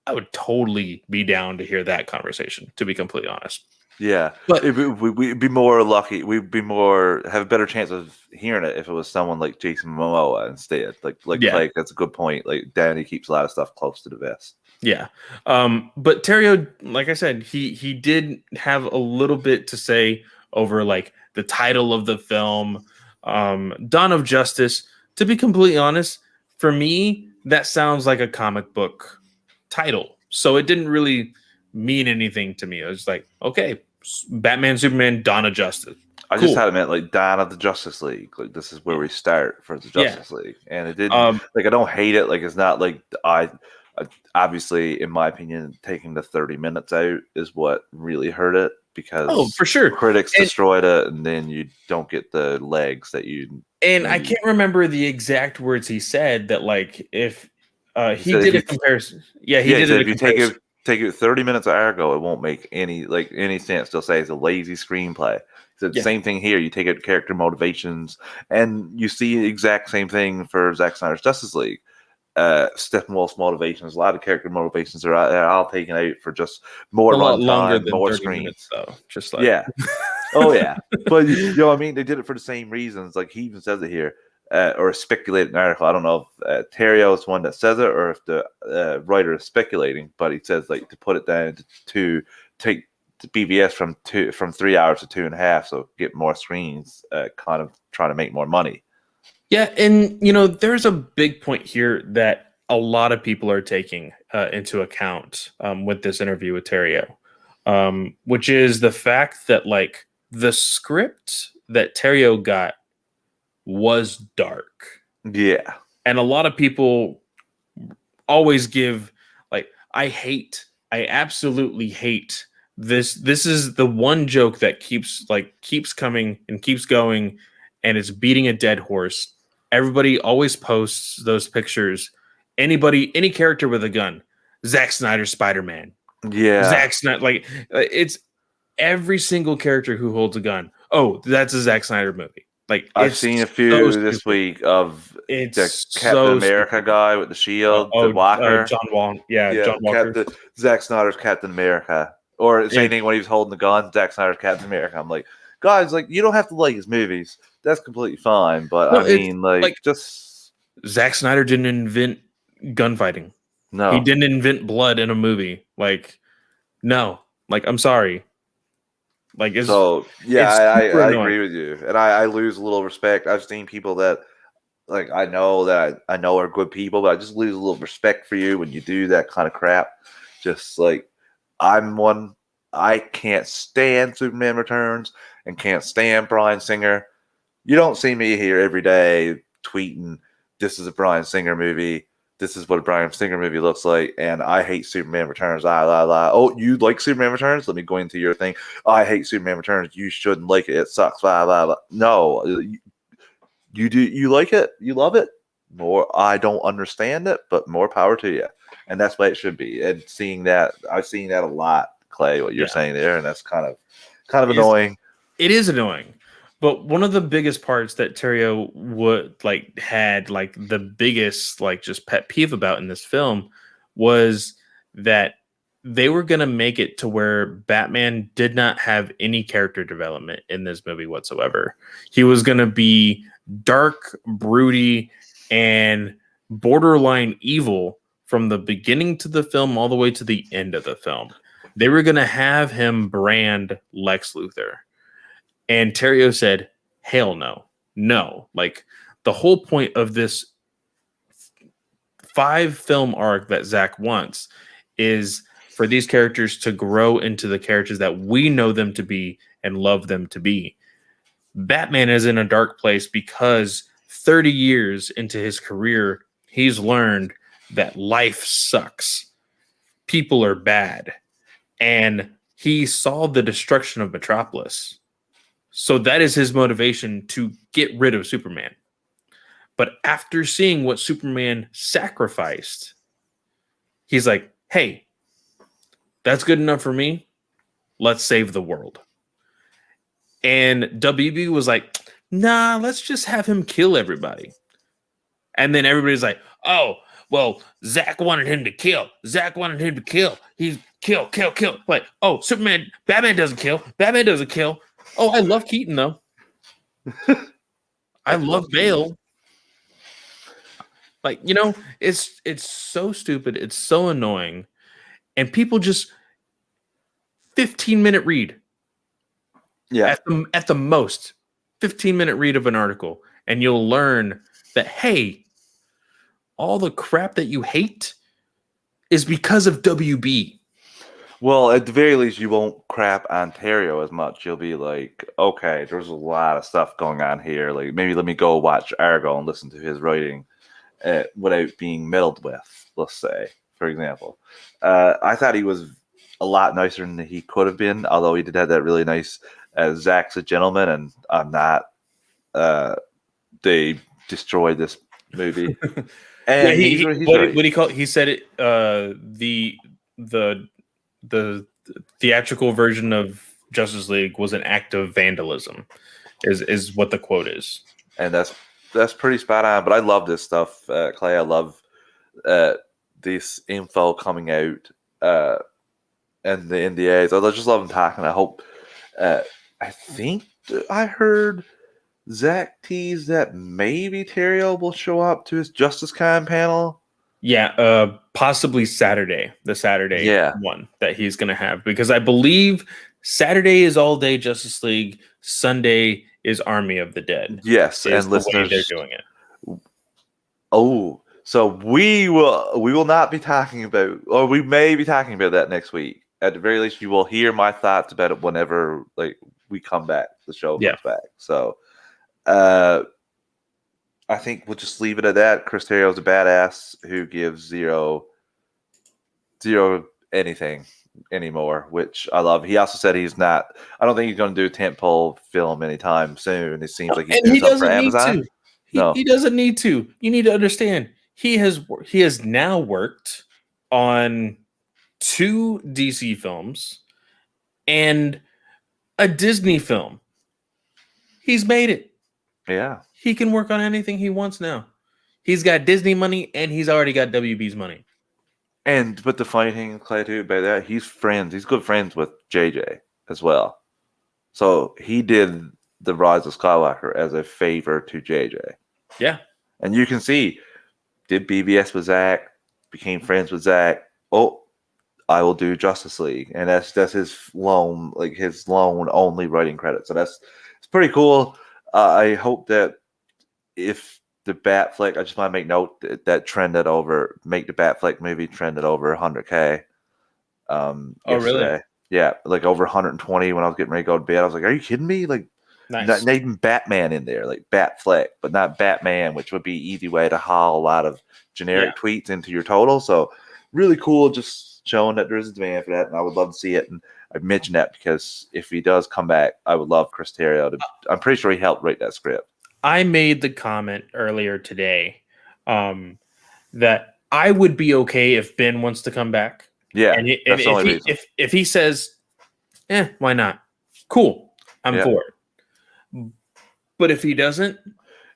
I would totally be down to hear that conversation, to be completely honest. Yeah, But we'd be more lucky. We'd be more have a better chance of hearing it if it was someone like Jason Momoa instead. Like yeah, Blake, that's a good point. Like Danny keeps a lot of stuff close to the vest. yeah. But Terrio, like I said, he did have a little bit to say over like the title of the film, Dawn of Justice. To be completely honest, for me, that sounds like a comic book title. So it didn't really mean anything to me. I was like, okay, Batman, Superman, Dawn of Justice. I just Cool. had it meant like Dawn of the Justice League. Like this is where we start for the Yeah. Justice League, and it didn't. Like I don't hate it. Like it's not like obviously, in my opinion, taking the 30 minutes out is what really hurt it because for sure. critics destroyed it, and then you don't get the legs that you. And I can't remember the exact words he said that like if he did a comparison. Yeah, he did said a if you comparison. take it 30 minutes of Argo, it won't make any sense. They'll say it's a lazy screenplay. So Yeah. same thing here. You take out character motivations, and you see the exact same thing for Zack Snyder's Justice League. Steppenwolf's motivations, a lot of character motivations are all taken out for just more A lot longer runtime, than more 30 screens. minutes though. Just like Yeah. Oh yeah. But you know what I mean? They did it for the same reasons. Like he even says it here. Or speculated an article. I don't know if Terrio is one that says it or if the writer is speculating, but he says like to put it down to take the BVS from 3 hours to 2.5, so get more screens, kind of trying to make more money. yeah, and there's a big point here that a lot of people are taking into account with this interview with Terrio, which is the fact that like the script that Terrio got was dark. Yeah. And a lot of people always give like I absolutely hate this. This is the one joke that keeps coming and keeps going, and it's beating a dead horse. Everybody always posts those pictures. Any character with a gun, Zack Snyder Spider-Man, Yeah. Zack Snyder, it's every single character who holds a gun. Oh, that's a Zack Snyder movie. Like I've it's seen a so few this stupid. week of the It's Captain so America stupid. guy with the shield, the Walker. John Wall. Yeah, Yeah, John Walker. Zack Snyder's Captain America, or same It thing when he was holding the gun. Zack Snyder's Captain America. I'm like, guys, like you don't have to like his movies. That's completely fine. But I no, it's mean, like, like just Zack Snyder didn't invent gunfighting. He no. didn't invent blood in a movie. Like, no. Like, I'm sorry. Like, So yeah, it's super I annoying. agree with you, and I lose a little respect. I've seen people that like I know are good people, but I just lose a little respect for you when you do that kind of crap. Just like I'm one, I can't stand Superman Returns and can't stand Bryan Singer. You don't see me here every day tweeting, "This is a Bryan Singer movie. This is what a Bryan Singer movie looks like," and I hate Superman Returns. Oh, you like Superman Returns? Let me go into your thing. Oh, I hate Superman Returns. You shouldn't like it. It sucks. Blah blah blah. No, you do. You like it. You love it. More. I don't understand it, but more power to you. And that's what it should be. And seeing that, I've seen that a lot, Clay. What you're Yeah. saying there, and that's kind of Is annoying. it is annoying. But one of the biggest parts that Terrio would like had like the biggest like just pet peeve about in this film was that they were gonna make it to where Batman did not have any character development in this movie whatsoever. He was gonna be dark, broody, and borderline evil from the beginning to the film all the way to the end of the film. They were gonna have him brand Lex Luthor. And Terrio said, hell no. No. Like the whole point of this 5 film arc that Zach wants is for these characters to grow into the characters that we know them to be and love them to be. Batman is in a dark place because 30 years into his career, he's learned that life sucks. People are bad. And he saw the destruction of Metropolis. So that is his motivation to get rid of Superman. But after seeing what Superman sacrificed, he's like, hey, that's good enough for me. Let's save the world. And WB was like, nah, let's just have him kill everybody. And then everybody's like, oh, well, Zach wanted him to kill. Zach wanted him to kill. He's kill, kill, kill. Like, oh, Batman doesn't kill. Batman doesn't kill. Oh, I love Keaton, though. I love Bale. Like, it's so stupid. It's so annoying. And people just 15-minute read Yeah. at the most 15-minute read of an article. And you'll learn that, hey, all the crap that you hate is because of WB. Well, at the very least, you won't crap Ontario as much. You'll be like, okay, there's a lot of stuff going on here. Like, maybe let me go watch Argo and listen to his writing without being meddled with, let's say, for example. I thought he was a lot nicer than he could have been, although he did have that really nice Zach's a gentleman, and I'm not. They destroyed this movie. Yeah, And he's right. what he called he said it the theatrical version of Justice League was an act of vandalism is what the quote is. And that's pretty spot on. But I love this stuff, Clay. I love this info coming out and the NDAs. I just love them talking. I hope. I think I heard Zach tease that maybe Terrio will show up to his Justice Con panel. Yeah, possibly Saturday, the Saturday Yeah. one that he's going to have, because I believe Saturday is all day Justice League, Sunday is Army of the Dead. Yes, Is and the way they're listeners. doing it. Oh, so we will not be talking about, or we may be talking about that next week. At the very least, you will hear my thoughts about it whenever we come back. The show Yeah. comes back. So, I think we'll just leave it at that. Chris Terrio is a badass who gives zero anything anymore, which I love. He also said he's not. I don't think he's going to do a tentpole film anytime soon. It seems like he's And doing he something for doesn't need Amazon. to. No. He doesn't need to. You need to understand. He has now worked on 2 DC films and a Disney film. He's made it. Yeah. He can work on anything he wants now. He's got Disney money and he's already got WB's money. But the funny thing, Clay, too, about that, he's good friends with JJ as well. So he did the Rise of Skywalker as a favor to JJ. Yeah. And you can see, did BBS with Zach, became friends with Zach. Oh, I will do Justice League, and that's his lone only writing credit. So it's pretty cool. I hope that if the Batfleck, I just want to make note that trended over, make the Batfleck movie trended over 100K Oh, yesterday. really? Yeah, like over 120 when I was getting ready to go to bed. I was like, are you kidding me? Like, Nice. not even Batman in there, like Batfleck, but not Batman, which would be easy way to haul a lot of generic tweets into your total. So really cool, just showing that there is a demand for that, and I would love to see it. And I mentioned that because if he does come back, I would love Chris Terrio to. I'm pretty sure he helped write that script. I made the comment earlier today that I would be okay if Ben wants to come back. Yeah, and that's the only reason. If he says, why not? Cool, I'm for it. But if he doesn't,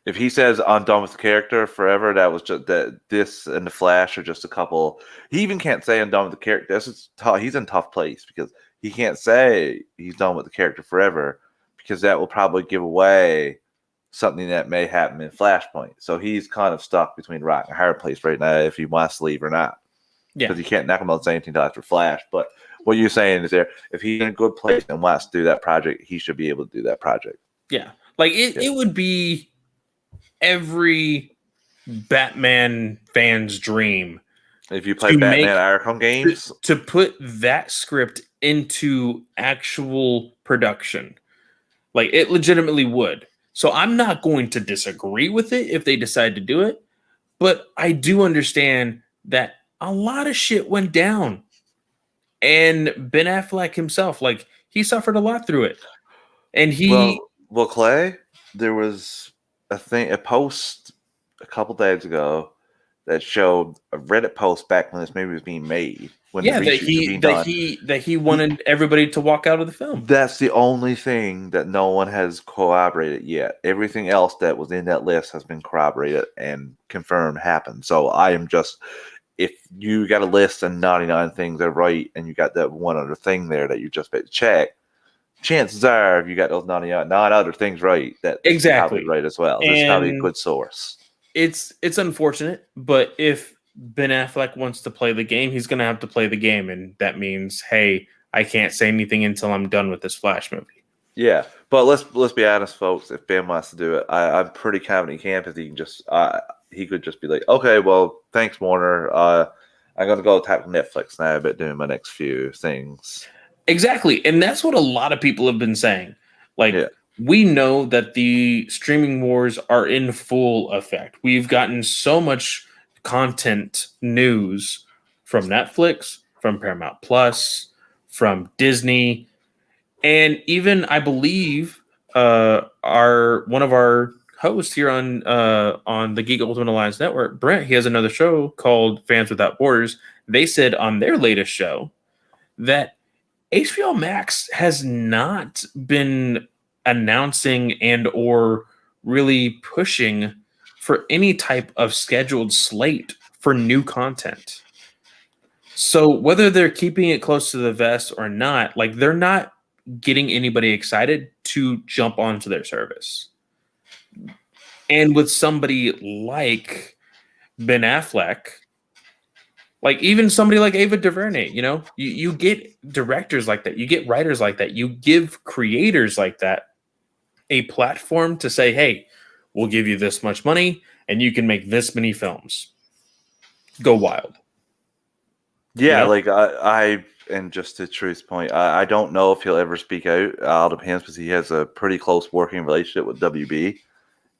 if he says I'm done with the character forever, that was just that. This and the Flash are just a couple. He even can't say I'm done with the character. This is he's in a tough place because he can't say he's done with the character forever because that will probably give away something that may happen in Flashpoint. So he's kind of stuck between rock and hard place right now if he wants to leave or not. Yeah, because you can't knock him out saying anything after Flash. But what you're saying is there, if he's in a good place and wants to do that project, he should be able to do that project. Yeah, like it would be every Batman fan's dream if you play Batman Arkham games to put that script into actual production. Like it legitimately would. So I'm not going to disagree with it if they decide to do it, but I do understand that a lot of shit went down. And Ben Affleck himself, like he suffered a lot through it. And he well, Clay, there was a post a couple days ago that showed a Reddit post back when this movie was being made. When the reshoots were being done, that he wanted everybody to walk out of the film. That's the only thing that no one has corroborated yet. Everything else that was in that list has been corroborated and confirmed happened. So I am just, if you got a list and 99 things are right, and you got that one other thing there that you just check, chances are if you got those 99 other things right, that exactly probably right as well. It's probably a good source. It's unfortunate, but if Ben Affleck wants to play the game, he's going to have to play the game, and that means, hey, I can't say anything until I'm done with this Flash movie. Yeah, but let's be honest, folks. If Ben wants to do it, I'm pretty confident he can, because he can just he could just be like, okay, well, thanks, Warner. I'm going to go tap Netflix now about doing my next few things. Exactly, and that's what a lot of people have been saying. Like, we know that the streaming wars are in full effect. We've gotten so much content news from Netflix, from Paramount Plus, from Disney, and even I believe one of our hosts here on the Geek Ultimate Alliance Network, Brent, he has another show called Fans Without Borders. They said on their latest show that HBO Max has not been announcing and or really pushing for any type of scheduled slate for new content. So whether they're keeping it close to the vest or not, like they're not getting anybody excited to jump onto their service. And with somebody like Ben Affleck, like even somebody like Ava DuVernay, you get directors like that, you get writers like that, you give creators like that a platform to say, hey, we'll give you this much money and you can make this many films. Go wild. Yeah, like I and just to Truth's point, I don't know if he'll ever speak out of him, because he has a pretty close working relationship with WB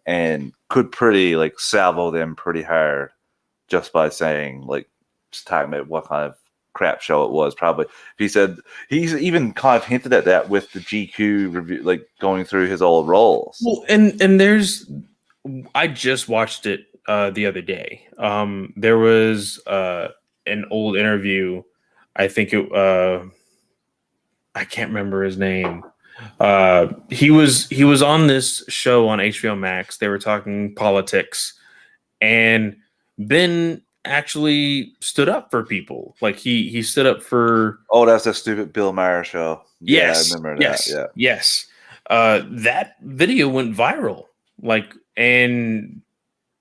and could pretty like salvo them pretty hard just by saying, like, just talking about what kind of crap show it was. Probably if he said, he's even kind of hinted at that with the GQ review, like going through his old roles. Well, and there's, I just watched it the other day. There was an old interview. I think I can't remember his name, He was on this show on HBO Max. They were talking politics, and Ben actually stood up for people. Like he stood up for Oh, that's that stupid Bill Maher show. Yeah, I yes, remember that. yes, Yeah. yes. That video went viral. Like, and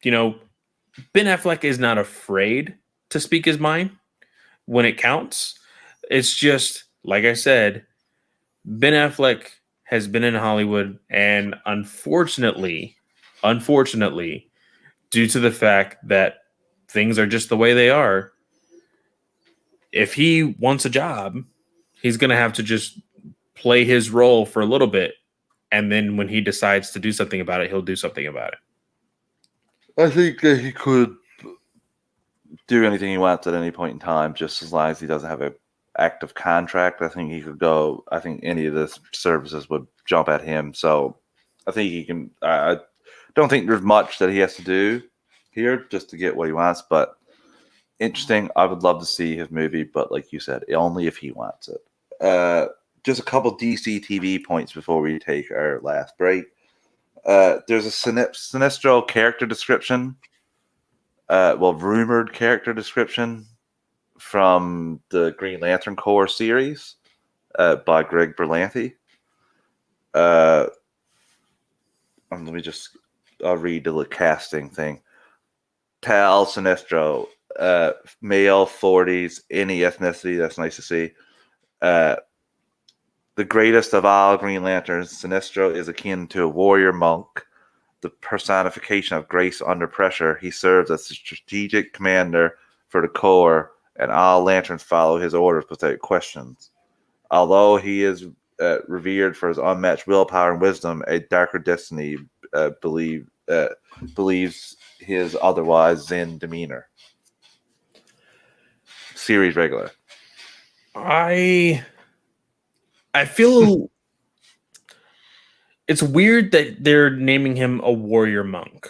you know, Ben Affleck is not afraid to speak his mind when it counts. It's just like I said, Ben Affleck has been in Hollywood, and unfortunately, due to the fact that things are just the way they are, if he wants a job, he's going to have to just play his role for a little bit, and then when he decides to do something about it, he'll do something about it. I think that he could do anything he wants at any point in time, just as long as he doesn't have an active contract. I think he could go. I think any of the services would jump at him. So I think he can. I don't think there's much that he has to do here just to get what he wants. But interesting. I would love to see his movie, but like you said, only if he wants it. Just a couple DC TV points before we take our last break. There's a Sinistro character description. Rumored character description from the Green Lantern Corps series by Greg Berlanti. I'll read the casting thing. Tal Sinestro, male, 40s, any ethnicity. That's nice to see. The greatest of all Green Lanterns, Sinestro is akin to a warrior monk, the personification of grace under pressure. He serves as the strategic commander for the Corps, and all Lanterns follow his orders without questions. Although he is revered for his unmatched willpower and wisdom, a darker destiny believes his otherwise zen demeanor. Series regular. I feel it's weird that they're naming him a warrior monk.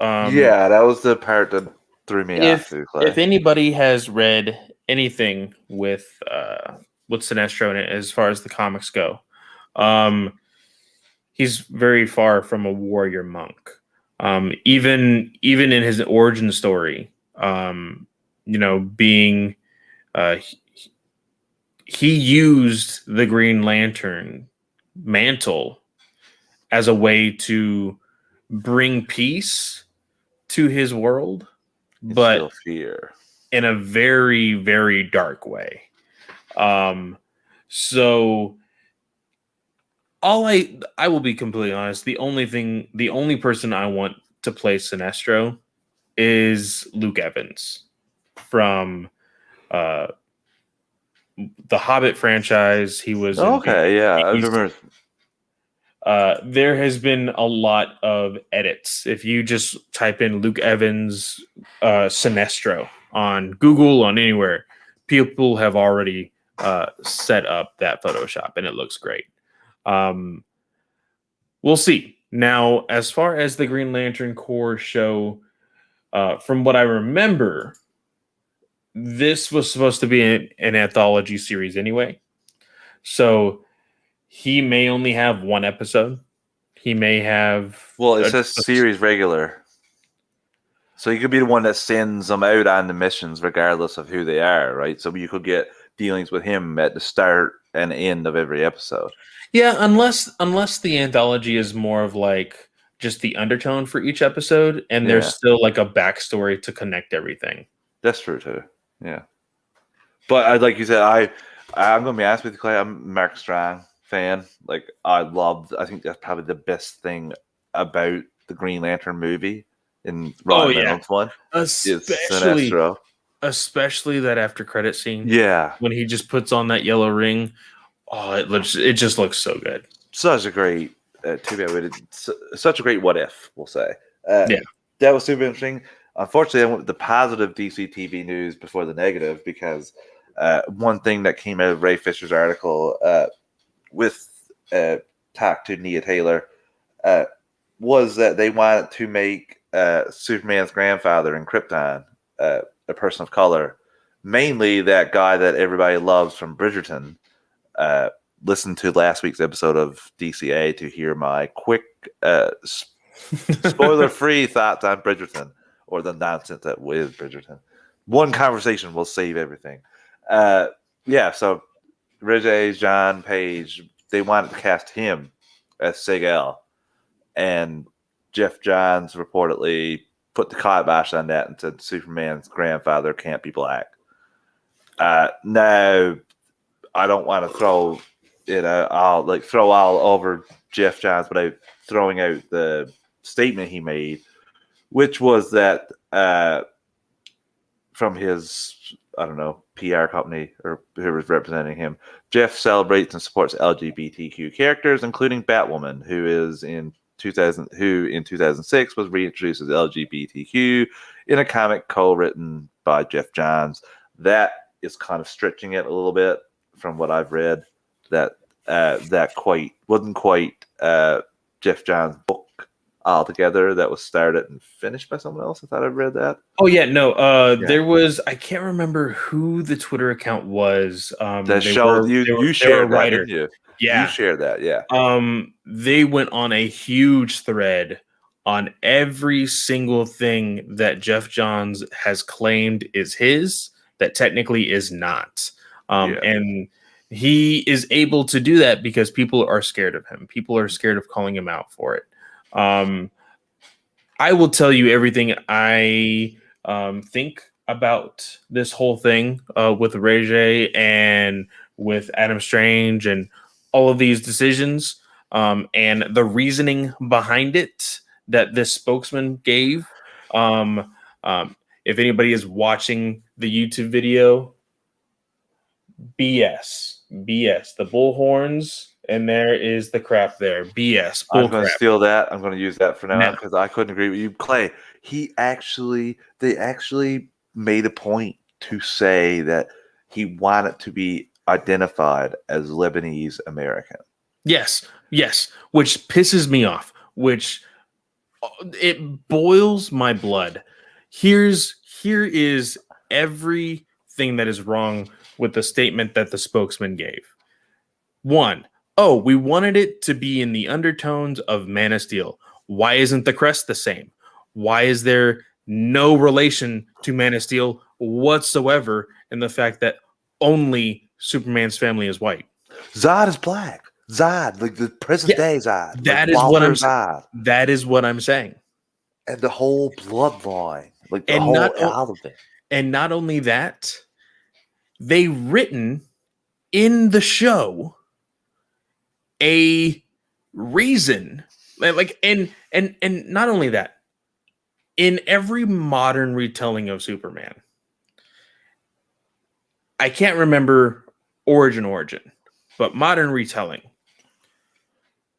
Yeah, that was the part that threw me off. If anybody has read anything with Sinestro in it, as far as the comics go, he's very far from a warrior monk. Even in his origin story, being he used the Green Lantern mantle as a way to bring peace to his world, but fear in a very, very dark way. So I will be completely honest. The only person I want to play Sinestro is Luke Evans from the Hobbit franchise. He was okay. I remember. There has been a lot of edits. If you just type in Luke Evans Sinestro on Google, on anywhere, people have already set up that Photoshop, and it looks great. We'll see. Now, as far as the Green Lantern Corps show, from what I remember, this was supposed to be an anthology series anyway. So he may only have one episode. He may have... Well, it says series regular. So you could be the one that sends them out on the missions regardless of who they are, right? So you could get dealings with him at the start and end of every episode. Yeah, unless the anthology is more of like just the undertone for each episode, and there's still like a backstory to connect everything. That's true too. Yeah. But like you said, I'm gonna be honest with you, Clay. I'm a Mark Strong fan. Like I think that's probably the best thing about the Green Lantern movie in Ryan Reynolds one. Especially that after credit scene. Yeah. When he just puts on that yellow ring. Oh, it just looks so good. Such a great such a great what if, we'll say. Yeah. That was super interesting. Unfortunately, I went with the positive DC TV news before the negative because one thing that came out of Ray Fisher's article with talk to Nia Taylor was that they wanted to make Superman's grandfather in Krypton a person of color, mainly that guy that everybody loves from Bridgerton, listen to last week's episode of DCA to hear my quick, spoiler-free thoughts on Bridgerton, or the nonsense that is Bridgerton. One conversation will save everything. So Regé Jean Page, they wanted to cast him as Sigel, and Jeff Johns reportedly put the kibosh on that and said Superman's grandfather can't be black. Now, I don't want to throw all over Jeff Johns, but I'm throwing out the statement he made, which was that from his, I don't know, PR company or who was representing him, Jeff celebrates and supports LGBTQ characters, including Batwoman, who in 2006 was reintroduced as LGBTQ in a comic co-written by Jeff Johns. That is kind of stretching it a little bit from what I've read. That wasn't quite Jeff Johns' book altogether. That was started and finished by someone else. I thought I'd read that. Oh yeah, no. There was, I can't remember who the Twitter account was. That showed you shared that, didn't you? Yeah, you shared that. Yeah. They went on a huge thread on every single thing that Jeff Johns has claimed is his that technically is not. And he is able to do that because people are scared of him. People are scared of calling him out for it. I will tell you everything I think about this whole thing with Regé and with Adam Strange and all of these decisions and the reasoning behind it that this spokesman gave. If anybody is watching the YouTube video, BS. The bullhorns, and there is the crap there. BS. I'm going to steal that. I'm going to use that for now because I couldn't agree with you. Clay, they actually made a point to say that he wanted to be identified as Lebanese American. Yes, which pisses me off, which it boils my blood. Here is everything that is wrong with the statement that the spokesman gave. One, we wanted it to be in the undertones of Man of Steel. Why isn't the crest the same? Why is there no relation to Man of Steel whatsoever in the fact that only Superman's family is white? Zod is black. Zod, like the present day Zod. That is what I'm saying. That is what I'm saying. And the whole bloodline, like the whole all of it. And not only that, they written in the show a reason, and not only that, in every modern retelling of Superman, I can't remember origin, but modern retelling,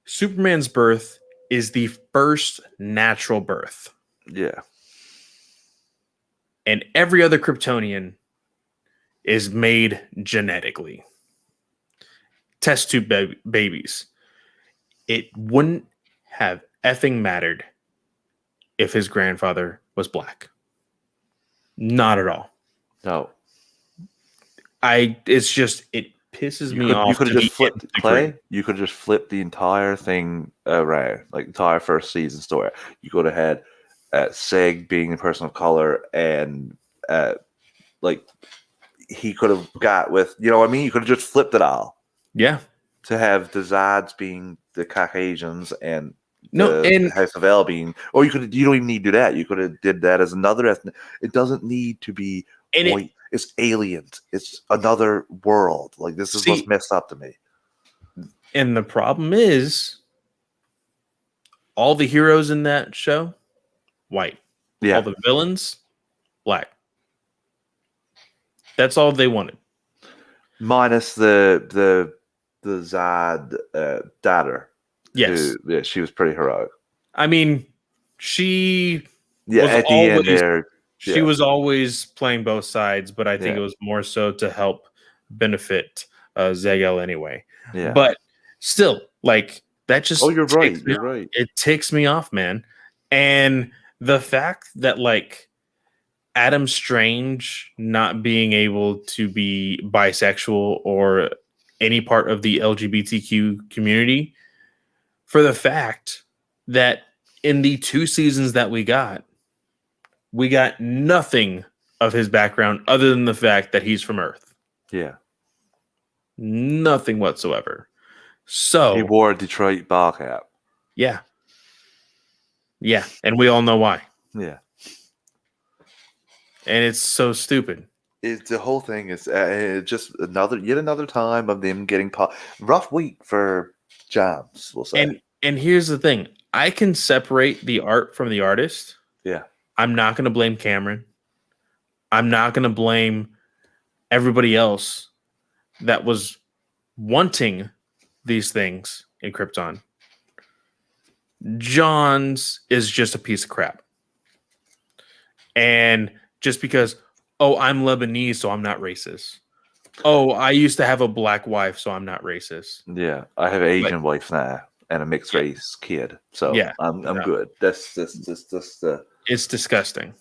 Superman's birth is the first natural birth. Yeah. And every other Kryptonian is made genetically. Test tube babies. It wouldn't have effing mattered if his grandfather was black. Not at all. No. It pisses me off. You could have just flipped Clay. You could have just flipped the entire thing around, like the entire first season story. You could have had Seg being the person of color, and he could have got with, you know what I mean? You could have just flipped it all. Yeah. To have the Zods being the Caucasians and the House of L being, or you don't even need to do that. You could have did that as another ethnic. It doesn't need to be white. It's aliens. It's another world. Like, this is what's messed up to me. And the problem is, all the heroes in that show, white. Yeah. All the villains, black. That's all they wanted. Minus the Zod daughter. Yes. She was pretty heroic. I mean, she at the end there. She was always playing both sides, but I think it was more so to help benefit Zegel anyway. Yeah. But still, that just you're right. You're right. It ticks me off, man. And the fact that Adam Strange not being able to be bisexual or any part of the LGBTQ community for the fact that in the 2 seasons that we got nothing of his background other than the fact that he's from Earth. Yeah. Nothing whatsoever. He So, wore a Detroit ball cap. yeah. Yeah, and we all know why. Yeah. And it's so stupid. The whole thing is just yet another time of them getting rough week for jobs, we'll say. And here's the thing. I can separate the art from the artist. Yeah. I'm not going to blame Cameron. I'm not going to blame everybody else that was wanting these things in Krypton. John's is just a piece of crap. And just because, oh, I'm Lebanese, so I'm not racist. Oh, I used to have a black wife, so I'm not racist. Yeah, I have an Asian wife now and a mixed race kid, so Yeah, I'm good. That's it's disgusting.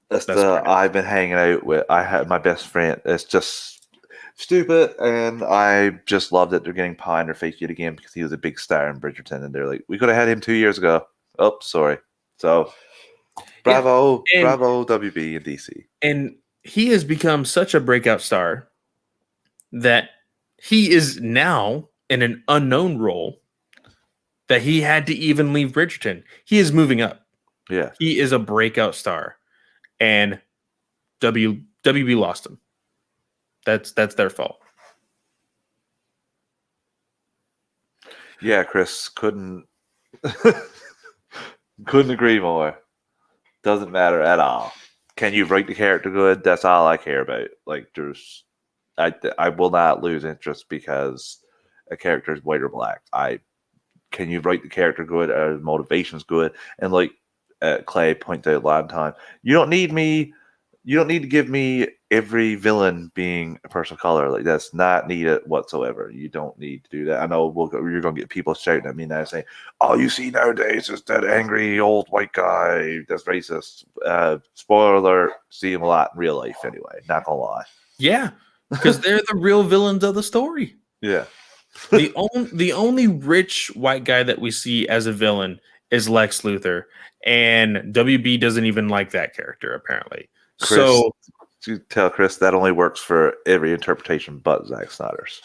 That's I've been hanging out with. I had my best friend. It's just stupid, and I just love that they're getting pie in their face yet again because he was a big star in Bridgerton, and they're like, we could have had him 2 years ago. Oh, sorry. So, bravo, bravo, WB and DC. And he has become such a breakout star that he is now in an unknown role that he had to even leave Bridgerton. He is moving up. Yeah, he is a breakout star, and WB lost him. That's their fault. Yeah, Chris couldn't agree more. Doesn't matter at all. Can you write the character good? That's all I care about. Like, I will not lose interest because a character is white or black. Can you write the character good? Motivation's good, and like Clay pointed out a lot of time, you don't need to give me every villain being a person of color. Like, that's not needed whatsoever. You don't need to do that. I know you're going to get people shouting at me now saying, all you see nowadays is that angry old white guy that's racist. Spoiler alert, see him a lot in real life anyway. Not going to lie. Yeah, because they're the real villains of the story. Yeah. the only rich white guy that we see as a villain is Lex Luthor, and WB doesn't even like that character apparently. Chris, so you tell Chris that only works for every interpretation but Zack Snyder's.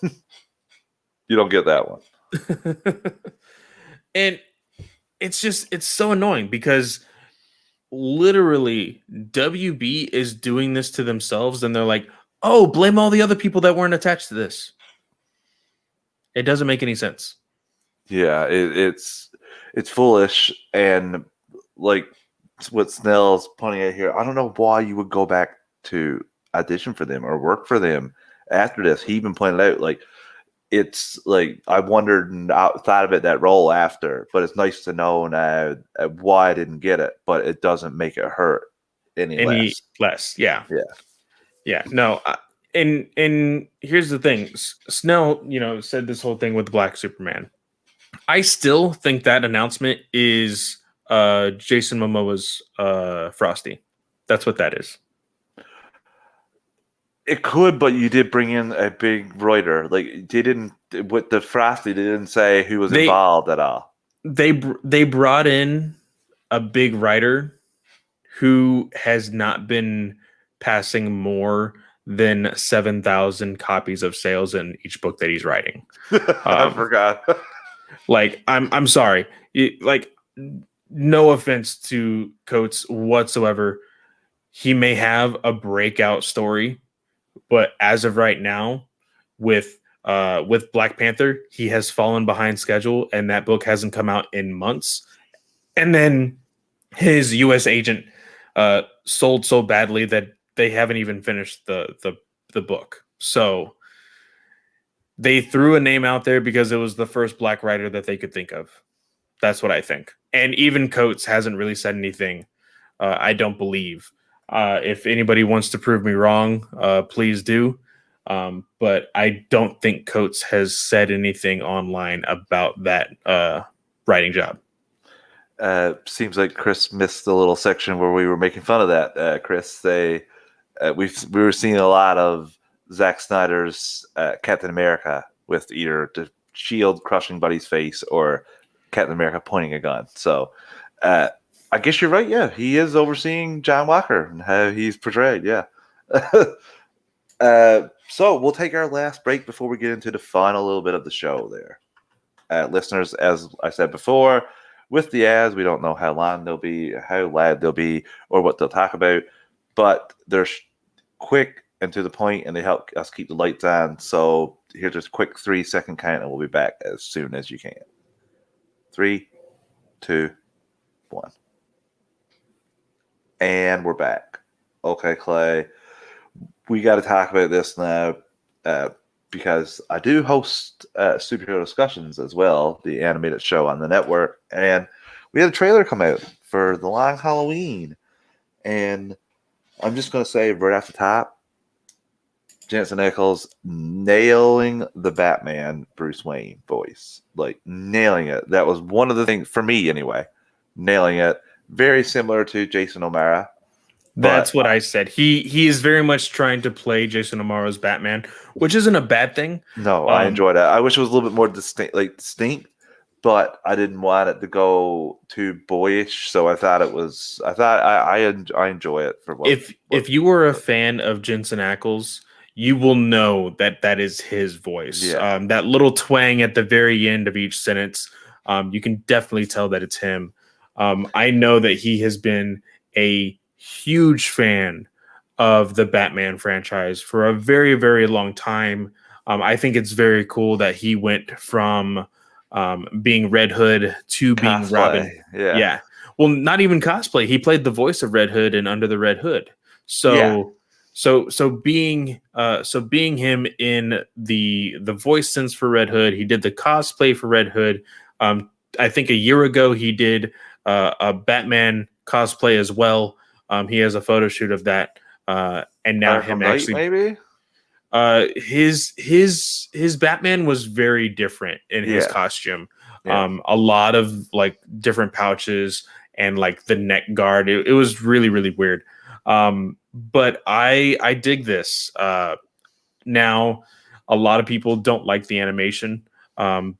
You don't get that one. And it's so annoying because literally WB is doing this to themselves, and they're like, oh, blame all the other people that weren't attached to this. It doesn't make any sense. Yeah, it's foolish, and like what Snell's pointing at here, I don't know why you would go back to audition for them or work for them after this. He even pointed out, like, it's like I wondered and thought about that role after, but it's nice to know now why I didn't get it, but it doesn't make it hurt any less. Yeah. No, and here's the thing. Snell, said this whole thing with Black Superman. I still think that announcement is Jason Momoa's Frosty. That's what that is. It could, but you did bring in a big writer. Like, they didn't with the Frosty. They didn't say who was involved at all. They brought in a big writer who has not been passing more than 7,000 copies of sales in each book that he's writing. I forgot. Like, I'm sorry. No offense to Coates whatsoever. He may have a breakout story, but as of right now, with Black Panther, he has fallen behind schedule, and that book hasn't come out in months. And then his U.S. agent sold so badly that they haven't even finished the book. So they threw a name out there because it was the first Black writer that they could think of. That's what I think. And even Coates hasn't really said anything. I don't believe. If anybody wants to prove me wrong, please do. But I don't think Coates has said anything online about that writing job. Seems like Chris missed the little section where we were making fun of that. Chris, we were seeing a lot of Zack Snyder's Captain America with either the shield crushing Buddy's face or Captain America pointing a gun. So I guess you're right. Yeah, he is overseeing John Walker and how he's portrayed. Yeah. So we'll take our last break before we get into the final little bit of the show there. Listeners, as I said before, with the ads, we don't know how long they'll be, how loud they'll be, or what they'll talk about, but they're quick and to the point, and they help us keep the lights on. So here's just a quick 3-second count, and we'll be back as soon as you can. 3, 2, 1. And we're back. Okay, Clay. We got to talk about this now because I do host superhero discussions as well, the animated show on the network, and we had a trailer come out for The Long Halloween, and I'm just going to say right off the top, Jensen Ackles nailing the Batman Bruce Wayne voice, like nailing it. That was one of the things for me anyway, nailing it. Very similar to Jason O'Mara. That's what I said. He is very much trying to play Jason Momoa's Batman, which isn't a bad thing. No, I enjoyed it. I wish it was a little bit more distinct, but I didn't want it to go too boyish. So I thought it was. I enjoy it for what. If you were a fan of Jensen Ackles, you will know that is his voice. Yeah. That little twang at the very end of each sentence, you can definitely tell that it's him. I know that he has been a huge fan of the Batman franchise for a very, very long time. I think it's very cool that he went from being Red Hood to being Cosplay. Robin. Yeah. Well, not even cosplay. He played the voice of Red Hood in Under the Red Hood. So being him in the voice sense for Red Hood, he did the cosplay for Red Hood. I think a year ago he did a Batman cosplay as well. He has a photo shoot of that, and now him actually maybe. His Batman was very different in his costume. Yeah. A lot of like different pouches and like the neck guard. It was really, really weird. But I dig this. Now, a lot of people don't like the animation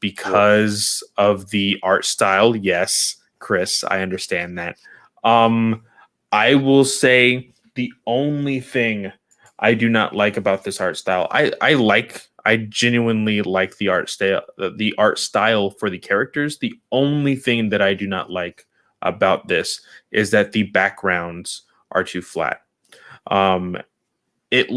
because of the art style. Yes, Chris, I understand that. I will say the only thing I do not like about this art style, I genuinely like the art style for the characters. The only thing that I do not like about this is that the backgrounds are too flat. It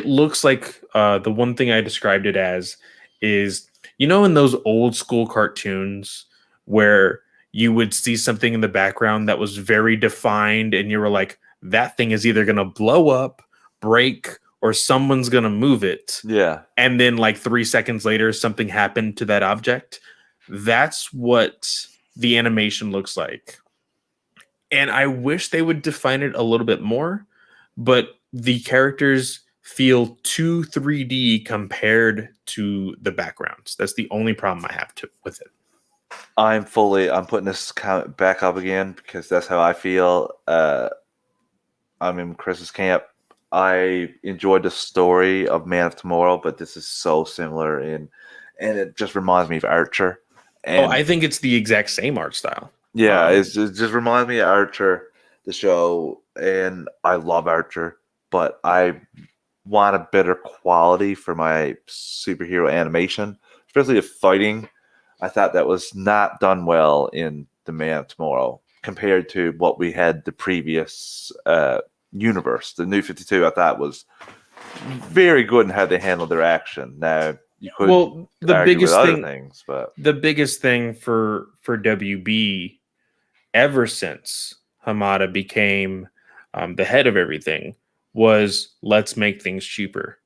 looks like the one thing I described it as is, in those old school cartoons where you would see something in the background that was very defined and you were like, that thing is either going to blow up, break, or someone's going to move it. Yeah. And then like 3 seconds later, something happened to that object. That's what the animation looks like. And I wish they would define it a little bit more, but the characters feel too 3D compared to the backgrounds. That's the only problem I have with it. I'm putting this comment back up again because that's how I feel. I'm in Chris's camp. I enjoyed the story of Man of Tomorrow, but this is so similar and it just reminds me of Archer. And I think it's the exact same art style. Yeah, it just reminds me of Archer, the show, and I love Archer, but I want a better quality for my superhero animation, especially the fighting. I thought that was not done well in The Man of Tomorrow compared to what we had the previous universe. The New 52, I thought, was very good in how they handled their action. Now, you could the biggest thing, things, but the biggest thing for WB ever since Hamada became the head of everything was let's make things cheaper.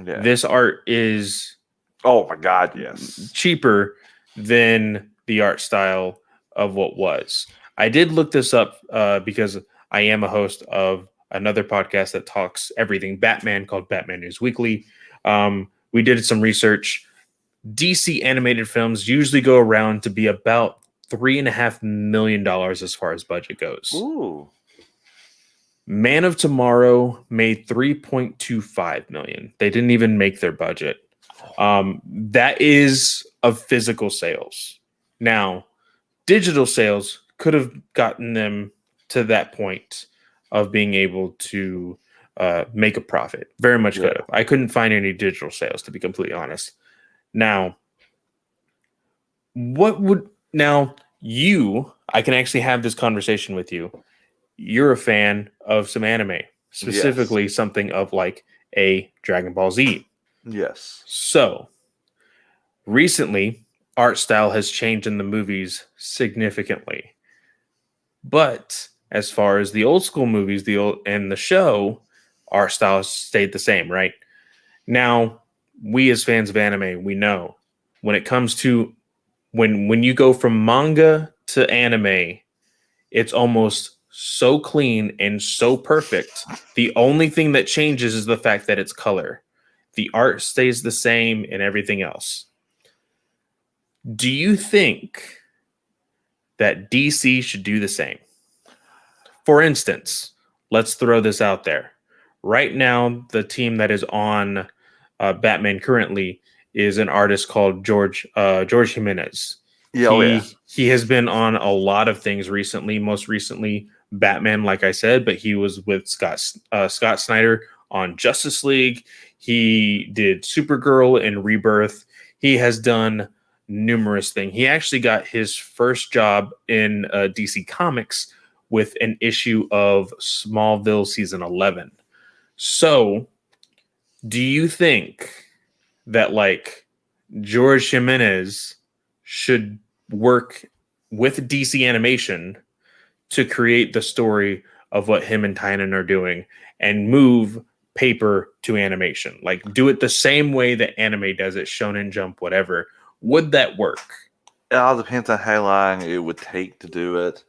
Yeah. This art is, oh my God, yes, cheaper than the art style of what was. I did look this up because I am a host of another podcast that talks everything Batman called Batman News Weekly. We did some research. DC animated films usually go around to be about $3.5 million as far as budget goes. Ooh. Man of Tomorrow made 3.25 million. They didn't even make their budget. That is of physical sales. Now, digital sales could have gotten them to that point of being able to make a profit. Very much Yeah. could have. I couldn't find any digital sales, to be completely honest. Now, what would now you? I can actually have this conversation with you. You're a fan of some anime, Yes. specifically something of like a Dragon Ball Z. Yes. So recently, art style has changed in the movies significantly. But as far as the old school movies, the old and the show, art style has stayed the same, right? Now, we as fans of anime, we know when it comes to when you go from manga to anime, it's almost so clean and so perfect. The only thing that changes is the fact that it's color. The art stays the same and everything else. Do you think that DC should do the same? For instance, let's throw this out there. Right now, the team that is on Batman currently is an artist called George Jimenez. Yeah. Oh yeah. He has been on a lot of things recently. Most recently, Batman, like I said, but he was with Scott Snyder on Justice League. He did Supergirl and Rebirth. He has done numerous things. He actually got his first job in DC Comics with an issue of Smallville season 11. So, do you think that like George Jimenez should work with DC Animation to create the story of what him and Tynan are doing and move paper to animation? Like do it the same way that anime does it, Shonen Jump, whatever. Would that work? It all depends on how long it would take to do it.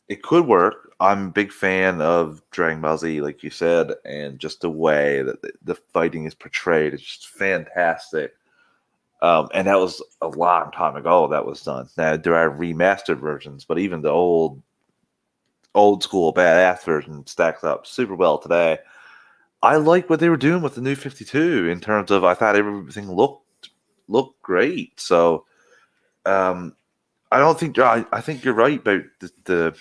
It could work. I'm a big fan of Dragon Ball Z, like you said, and just the way that the fighting is portrayed is just fantastic. And that was a long time ago that was done. Now there are remastered versions, but even the old school badass version stacks up super well today. I like what they were doing with the new 52 in terms of I thought everything looked great. So I don't think I think you're right about the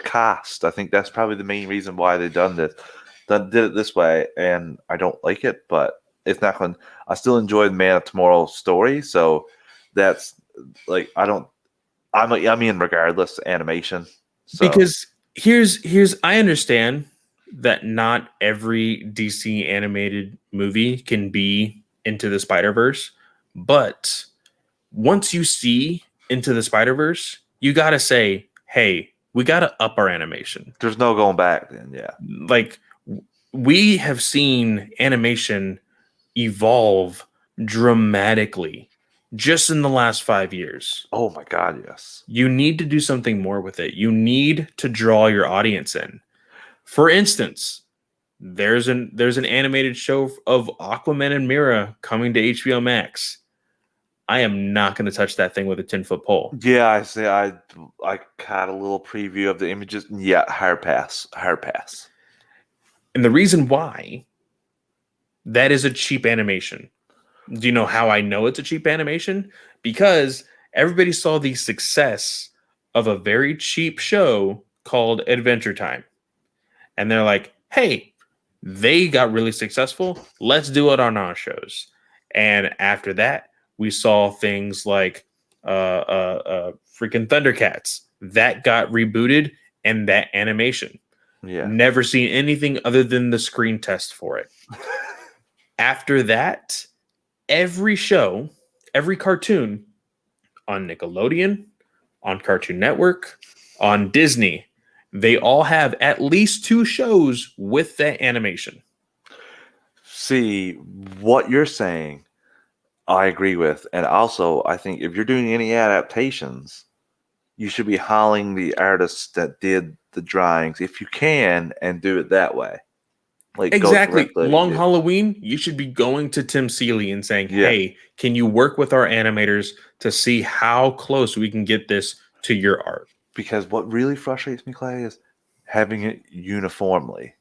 cast. I think that's probably the main reason why they did it this way, and I don't like it, but it's not going. I still enjoy the Man of Tomorrow's story, so that's like I don't. I mean, regardless, animation. So Because here's I understand that not every DC animated movie can be Into the Spider-Verse, but once you see Into the Spider-Verse, you got to say, "Hey, we got to up our animation." there's no going back. Then, yeah, Like we have seen animation evolve dramatically just in the last 5 years. oh my god, yes, You need to do something more with it. You need to draw your audience in. For instance, there's an animated show of Aquaman and Mira coming to HBO Max. I am not going to touch that thing with a 10-foot pole. yeah. I say I caught a little preview of the images. Yeah, hard pass, hard pass. And the reason why that is a cheap animation. Do you know how I know it's a cheap animation? Because everybody saw the success of a very cheap show called Adventure Time. And they're like, hey, they got really successful. Let's do it on our shows. And after that, we saw things like freaking Thundercats that got rebooted and that animation. Yeah, Never seen anything other than the screen test for it. After that, every show, every cartoon on Nickelodeon, on Cartoon Network, on Disney, they all have at least 2 shows with that animation. see what you're saying. I agree with, and also I think if you're doing any adaptations, you should be hauling the artists that did the drawings if you can, and do it that way. Like go Exactly. directly. Long Yeah. Halloween, you should be going to Tim Seeley and saying, Yeah. hey, can you work with our animators to see how close we can get this to your art? Because what really frustrates me, Clay, is having it uniformly.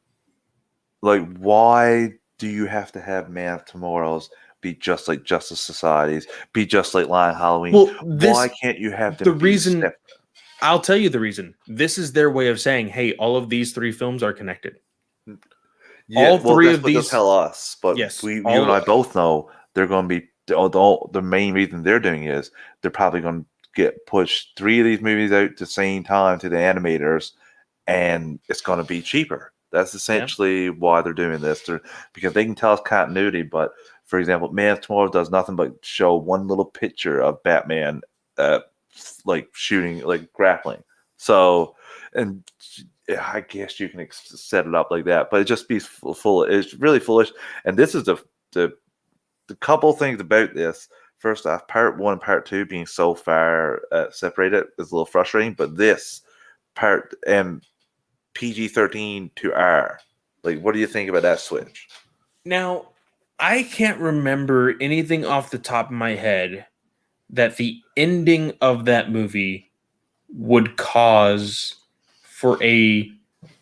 Like, why do you have to have Man of Tomorrow's be just like Justice Societies, be just like Long Halloween? Well, Why can't you have the them be reason separate? I'll tell you the reason. This is their way of saying, hey, all of these three films are connected. Yeah, All well, three that's of what they'll these, tell us. But yes, you and I both know they're going to be the main reason they're doing is they're probably going to get pushed 3 of these movies out at the same time to the animators, and it's going to be cheaper. That's essentially why they're doing this. Because they can tell us continuity. But for example, Man of Tomorrow does nothing but show one little picture of Batman, like shooting, like grappling. So, and I guess you can set it up like that, but it just be full. It's really foolish. And this is the couple things about this. First off, part one and part two being so far separated is a little frustrating. But this part PG-13 to R, like, what do you think about that switch? Now, I can't remember anything off the top of my head that the ending of that movie would cause for a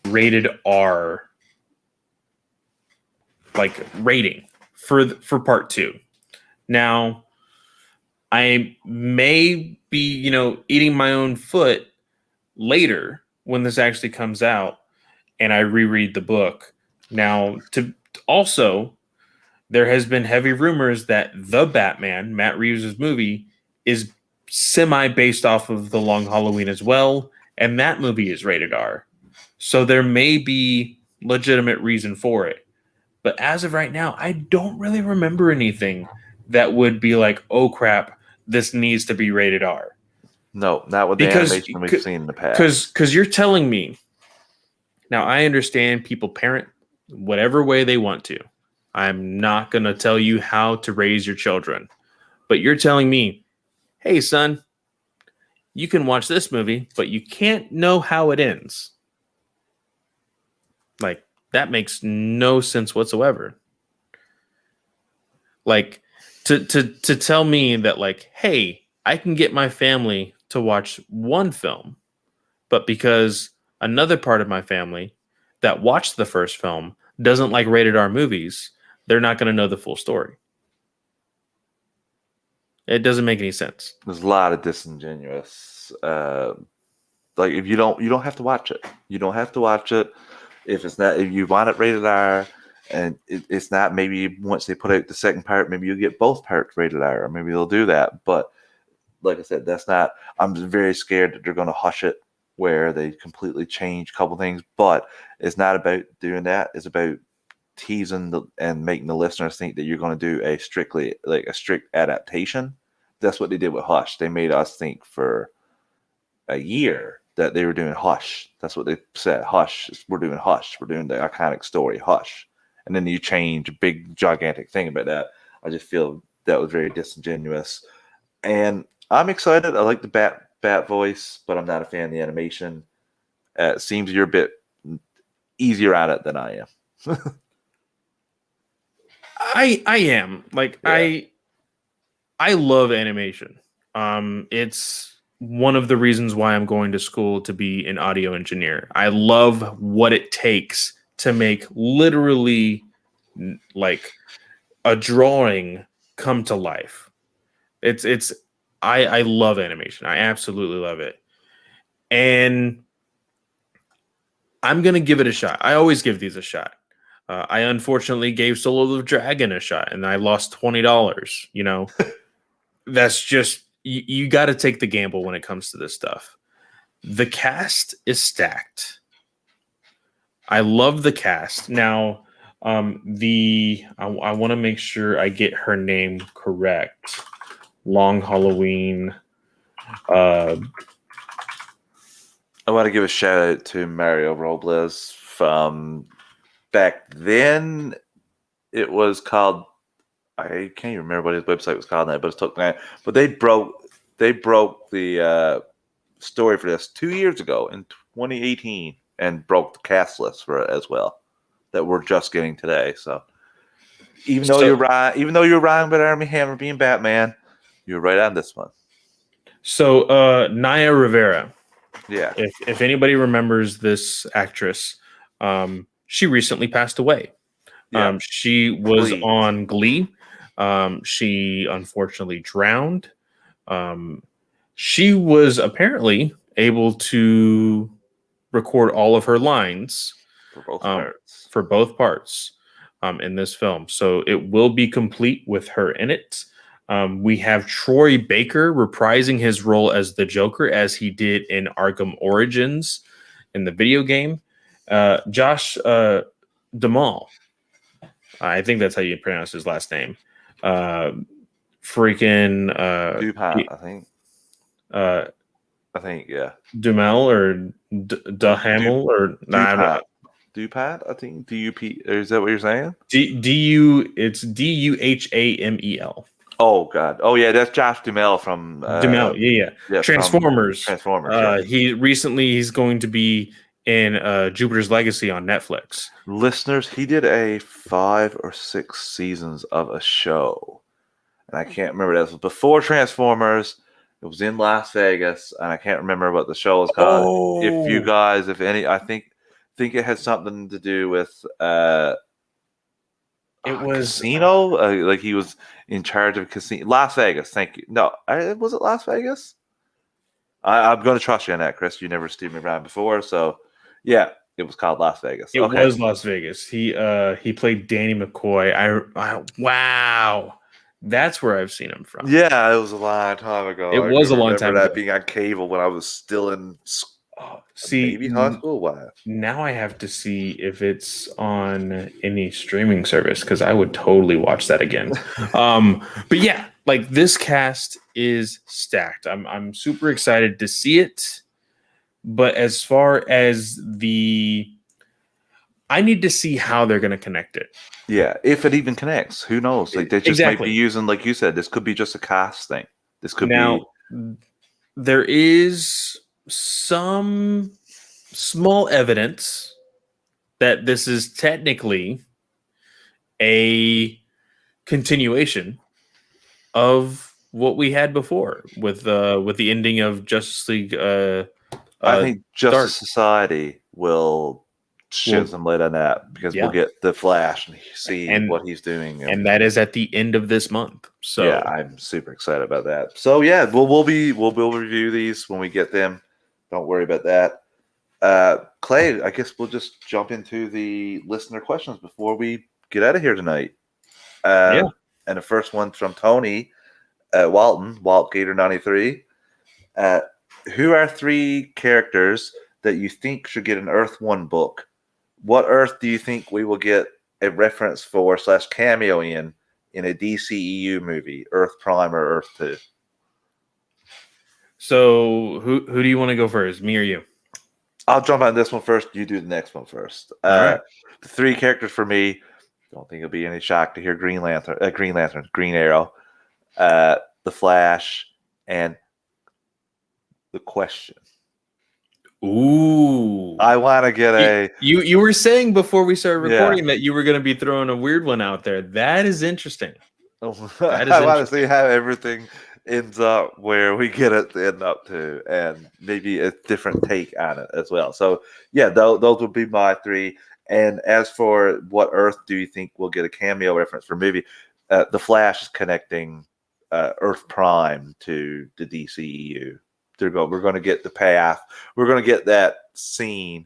rated R like rating for part two. Now, I may be, eating my own foot later when this actually comes out and I reread the book. Now, to also, there has been heavy rumors that the Batman, Matt Reeves' movie, is semi based off of The Long Halloween as well, and that movie is rated R. So there may be legitimate reason for it. But as of right now, I don't really remember anything that would be like, oh crap, this needs to be rated R. No, not with the Because animation we've seen in the past. because you're telling me now, I understand people parent whatever way they want to. I'm not going to tell you how to raise your children. But you're telling me, hey, son, you can watch this movie, but you can't know how it ends. Like, that makes no sense whatsoever. Like, to tell me that, like, hey, I can get my family to watch one film, but because another part of my family that watched the first film doesn't like rated R movies, they're not going to know the full story. It doesn't make any sense. There's a lot of disingenuous. Like, if you don't have to watch it. You don't have to watch it. If you want it rated R, and it's not, maybe once they put out the second part, maybe you'll get both parts rated R, or maybe they'll do that. But like I said, that's not. I'm very scared that they're going to hush it, where they completely change a couple things. But it's not about doing that. It's about teasing and making the listeners think that you're going to do a strict adaptation. That's what they did with Hush. They made us think for a year that they were doing Hush. That's what they said. Hush. We're doing Hush. We're doing the iconic story Hush. And then you change a big gigantic thing about that. I just feel that was very disingenuous. And I'm excited. I like the bat voice, but I'm not a fan of the animation. It seems you're a bit easier at it than I am. I am. Like, yeah. I love animation. It's one of the reasons why I'm going to school to be an audio engineer. I love what it takes to make literally like a drawing come to life. I love animation. I absolutely love it. And I'm going to give it a shot. I always give these a shot. I unfortunately gave Solo the Dragon a shot and I lost $20. That's just, you got to take the gamble when it comes to this stuff. The cast is stacked. I love the cast. Now, I want to make sure I get her name correct. Long Halloween. I want to give a shout out to Mario Robles from back then. It was called, I can't even remember what his website was called now, but it's took that. But they broke the story for this 2 years ago in 2018 and broke the cast list for it as well that we're just getting today. So even though you're wrong about Armie Hammer being Batman, you're right on this one. So Naya Rivera, Yeah. If anybody remembers this actress, she recently passed away. Yeah. She was Glee. on Glee. She unfortunately drowned. Um, she was apparently able to record all of her lines For both um, parts. for both parts in this film. So it will be complete with her in it. We have Troy Baker reprising his role as the Joker as he did in Arkham Origins in the video game. Josh Duhamel, I think that's how you pronounce his last name. Uh, freaking Dupont, I think. uh, I think, yeah. Dumel or Duhamel or Dupont. Dupont, I think. D-U-P. Is that what you're saying? D-U, it's Duhamel. Oh, God. Oh, yeah, that's Josh Duhamel from... Dumel, yeah. yeah, from Transformers. Transformers, yeah. He's going to be in Jupiter's Legacy on Netflix. Listeners, he did a 5 or 6 seasons of a show. And I can't remember. That was before Transformers. It was in Las Vegas, and I can't remember what the show was called. If you guys, if any, I think it had something to do with It was casino. Like he was in charge of casino. Las Vegas. Thank you. No, was it Las Vegas? I'm going to trust you on that, Chris. You never steered me around before, so yeah, it was called Las Vegas. It was Las Vegas. He played Danny McCoy. Wow. That's where I've seen him from. Yeah, it was a long time ago. It was a long time that ago. being on cable when I was still in maybe high school. Wow. Now I have to see if it's on any streaming service because I would totally watch that again. But yeah, like this cast is stacked. I'm super excited to see it. But as far as I need to see how they're going to connect it. Yeah, if it even connects, who knows? Like they just might be using, like you said, this could be just a cast thing. This could be. There is some small evidence that this is technically a continuation of what we had before with the ending of Justice League. I think Justice Society will shed some light on that because we'll get the Flash and see what he's doing, and that is at the end of this month. So yeah, I'm super excited about that. So yeah, we'll review these when we get them. Don't worry about that. Clay, I guess we'll just jump into the listener questions before we get out of here tonight. And the first one's from Tony Walton, Walt Gator 93. Who are 3 characters that you think should get an Earth 1 book? What Earth do you think we will get a reference for / cameo in a DCEU movie? Earth Prime or Earth 2? So who do you want to go first, me or you? I'll jump on this one first. You do the next one first. All right. The 3 characters for me. Don't think it'll be any shock to hear Green Arrow, the Flash, and the Question. Ooh! I want to get You were saying before we started recording that you were going to be throwing a weird one out there. That is interesting. I want to see how everything ends up where we get it to end up to, and maybe a different take on it as well. So yeah, those would be my 3. And as for what Earth do you think will get a cameo reference for movie, the Flash is connecting Earth Prime to the DCEU. We're going to get the path. We're going to get that scene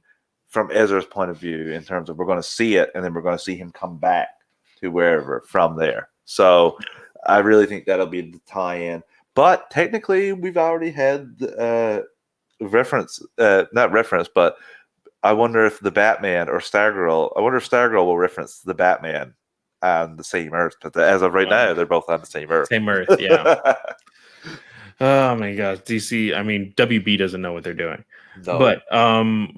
from Ezra's point of view in terms of we're going to see it, and then we're going to see him come back to wherever from there. So I really think that'll be the tie-in. But technically, we've already had reference, not reference, but I wonder if the Batman or Stargirl, will reference the Batman on the same Earth. But as of right now, they're both on the same Earth. Same Earth, yeah. Oh my gosh, DC. I mean, WB doesn't know what they're doing. No. But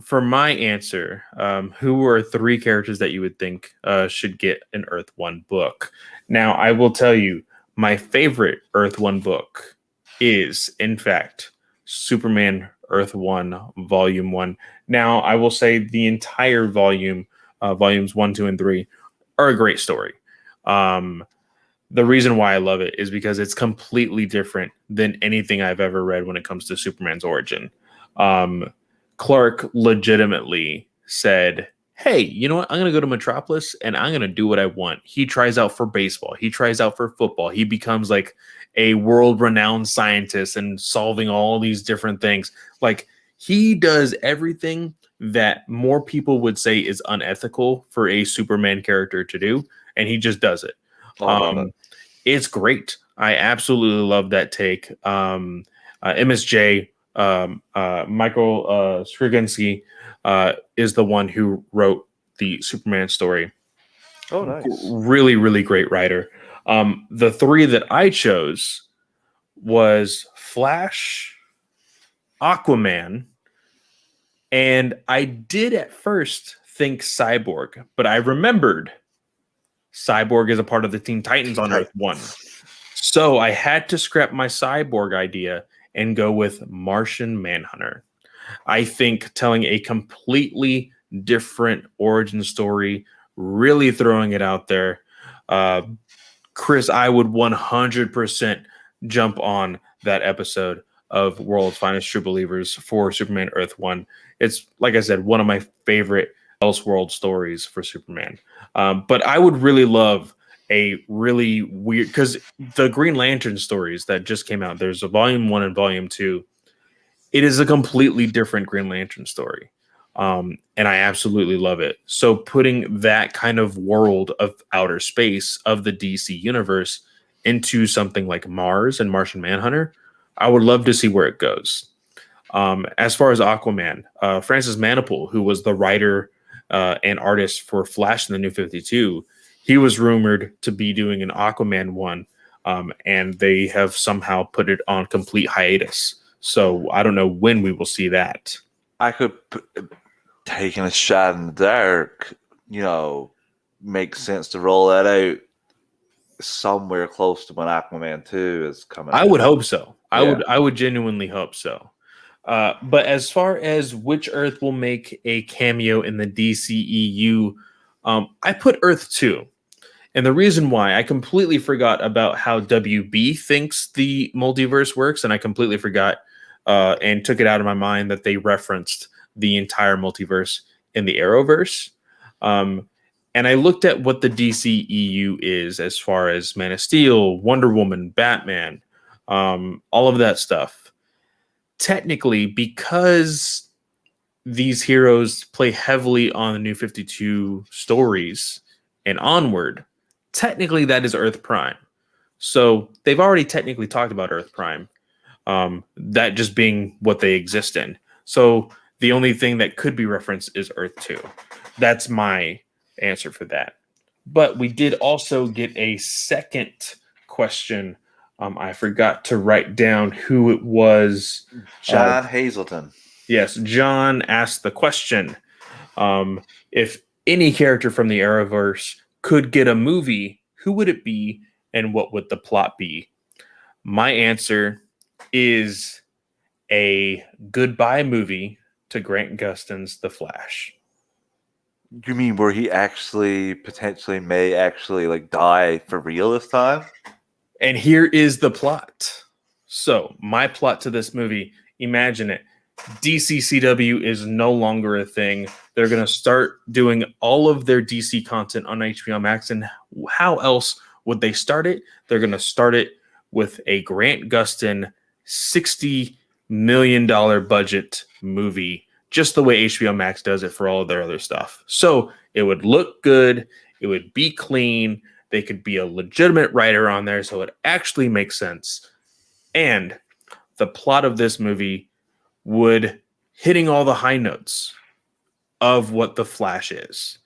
for my answer, who are 3 characters that you would think should get an Earth 1 book? Now, I will tell you, my favorite Earth 1 book is, in fact, Superman Earth 1, Volume 1. Now, I will say the entire volume, Volumes 1, 2, and 3, are a great story. The reason why I love it is because it's completely different than anything I've ever read when it comes to Superman's origin. Clark legitimately said, hey, you know what? I'm going to go to Metropolis and I'm going to do what I want. He tries out for baseball. He tries out for football. He becomes like a world renowned scientist and solving all these different things. Like he does everything that more people would say is unethical for a Superman character to do. And he just does it. I love it. It's great. I absolutely love that take. MSJ, Michael Straczynski, is the one who wrote the Superman story. Oh, nice. Really, really great writer. The three that I chose was Flash, Aquaman, and I did at first think Cyborg, but I remembered Cyborg is a part of the Teen Titans on Earth 1. So I had to scrap my Cyborg idea and go with Martian Manhunter. I think telling a completely different origin story, really throwing it out there. Chris, I would 100% jump on that episode of World's Finest True Believers for Superman Earth 1. It's, like I said, one of my favorite Elseworld stories for Superman. But I would really love a really weird, because the Green Lantern stories that just came out, there's a volume 1 and volume 2. It is a completely different Green Lantern story. And I absolutely love it. So putting that kind of world of outer space of the DC universe into something like Mars and Martian Manhunter, I would love to see where it goes. As far as Aquaman, Francis Manapul, who was the writer and artist for Flash in the New 52, he was rumored to be doing an Aquaman one, and they have somehow put it on complete hiatus. So I don't know when we will see that. I could taking a shot in the dark, makes sense to roll that out somewhere close to when Aquaman 2 is coming I out. would hope so. Yeah. I would genuinely hope so. But as far as which Earth will make a cameo in the DCEU, I put Earth 2. And the reason why, I completely forgot about how WB thinks the multiverse works, and I completely forgot and took it out of my mind that they referenced the entire multiverse in the Arrowverse. And I looked at what the DCEU is as far as Man of Steel, Wonder Woman, Batman, all of that stuff. Technically, because these heroes play heavily on the New 52 stories and onward, technically that is Earth Prime. So they've already technically talked about Earth Prime, that just being what they exist in. So the only thing that could be referenced is Earth 2. That's my answer for that. But we did also get a second question. I forgot to write down who it was. John Hazelton. Yes, John asked the question. If any character from the Arrowverse could get a movie, who would it be and what would the plot be? My answer is a goodbye movie to Grant Gustin's The Flash. You mean where he actually potentially may actually like die for real this time? And here is the plot. So, my plot to this movie, imagine it. DCCW is no longer a thing. They're going to start doing all of their DC content on HBO Max. And how else would they start it? They're going to start it with a Grant Gustin $60 million budget movie, just the way HBO Max does it for all of their other stuff. So it would look good. It would be clean. They could be a legitimate writer on there, so it actually makes sense. And the plot of this movie would hitting all the high notes of what the Flash is.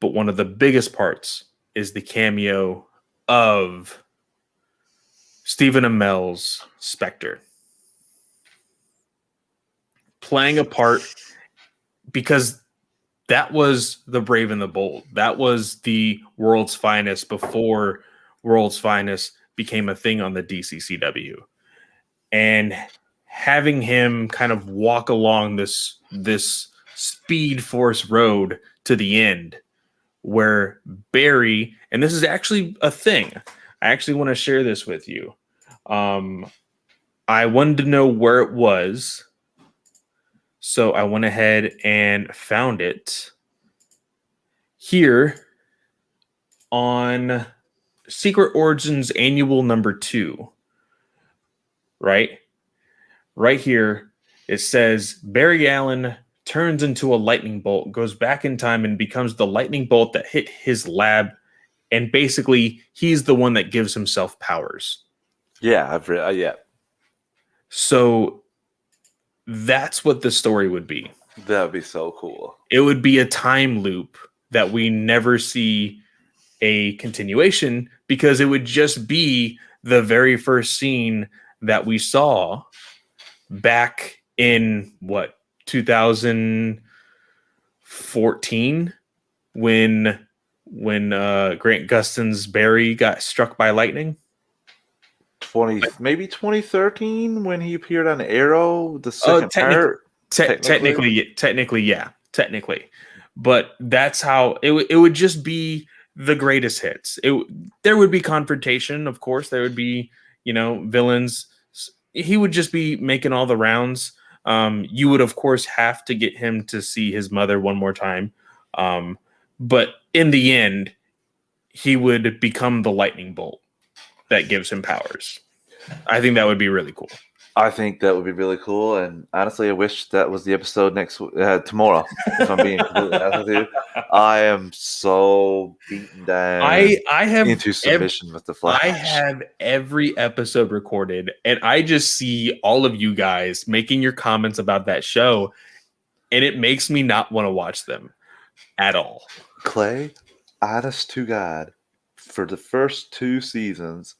But one of the biggest parts is the cameo of Stephen Amell's Spectre. Playing a part, because that was the Brave and the Bold. That was the World's Finest before World's Finest became a thing on the DCCW. And having him kind of walk along this Speed Force road to the end, where Barry, and this is actually a thing, I actually want to share this with you. I wanted to know where it was, so I went ahead and found it here on Secret Origins Annual number 2, right? Right here, it says Barry Allen turns into a lightning bolt, goes back in time, and becomes the lightning bolt that hit his lab. And basically, he's the one that gives himself powers. Yeah, I've read. Yeah, So that's what the story would be. that would be so cool. It would be a time loop that we never see a continuation, because it would just be the very first scene that we saw back in what, 2014, when Grant Gustin's Barry got struck by lightning. 2013 when he appeared on Arrow, the second part. Technically, yeah, technically, but that's how it would just be the greatest hits. There would be confrontation, of course. There would be, villains. He would just be making all the rounds. You would, of course, have to get him to see his mother one more time. But in the end, he would become the lightning bolt that gives him powers. I think that would be really cool. I think that would be really cool, and honestly, I wish that was the episode tomorrow. If I'm being completely honest with you, I am so beaten down. I have into submission with the Flash. I have every episode recorded, and I just see all of you guys making your comments about that show, and it makes me not want to watch them at all. Clay, honest to God, for the first 2 seasons,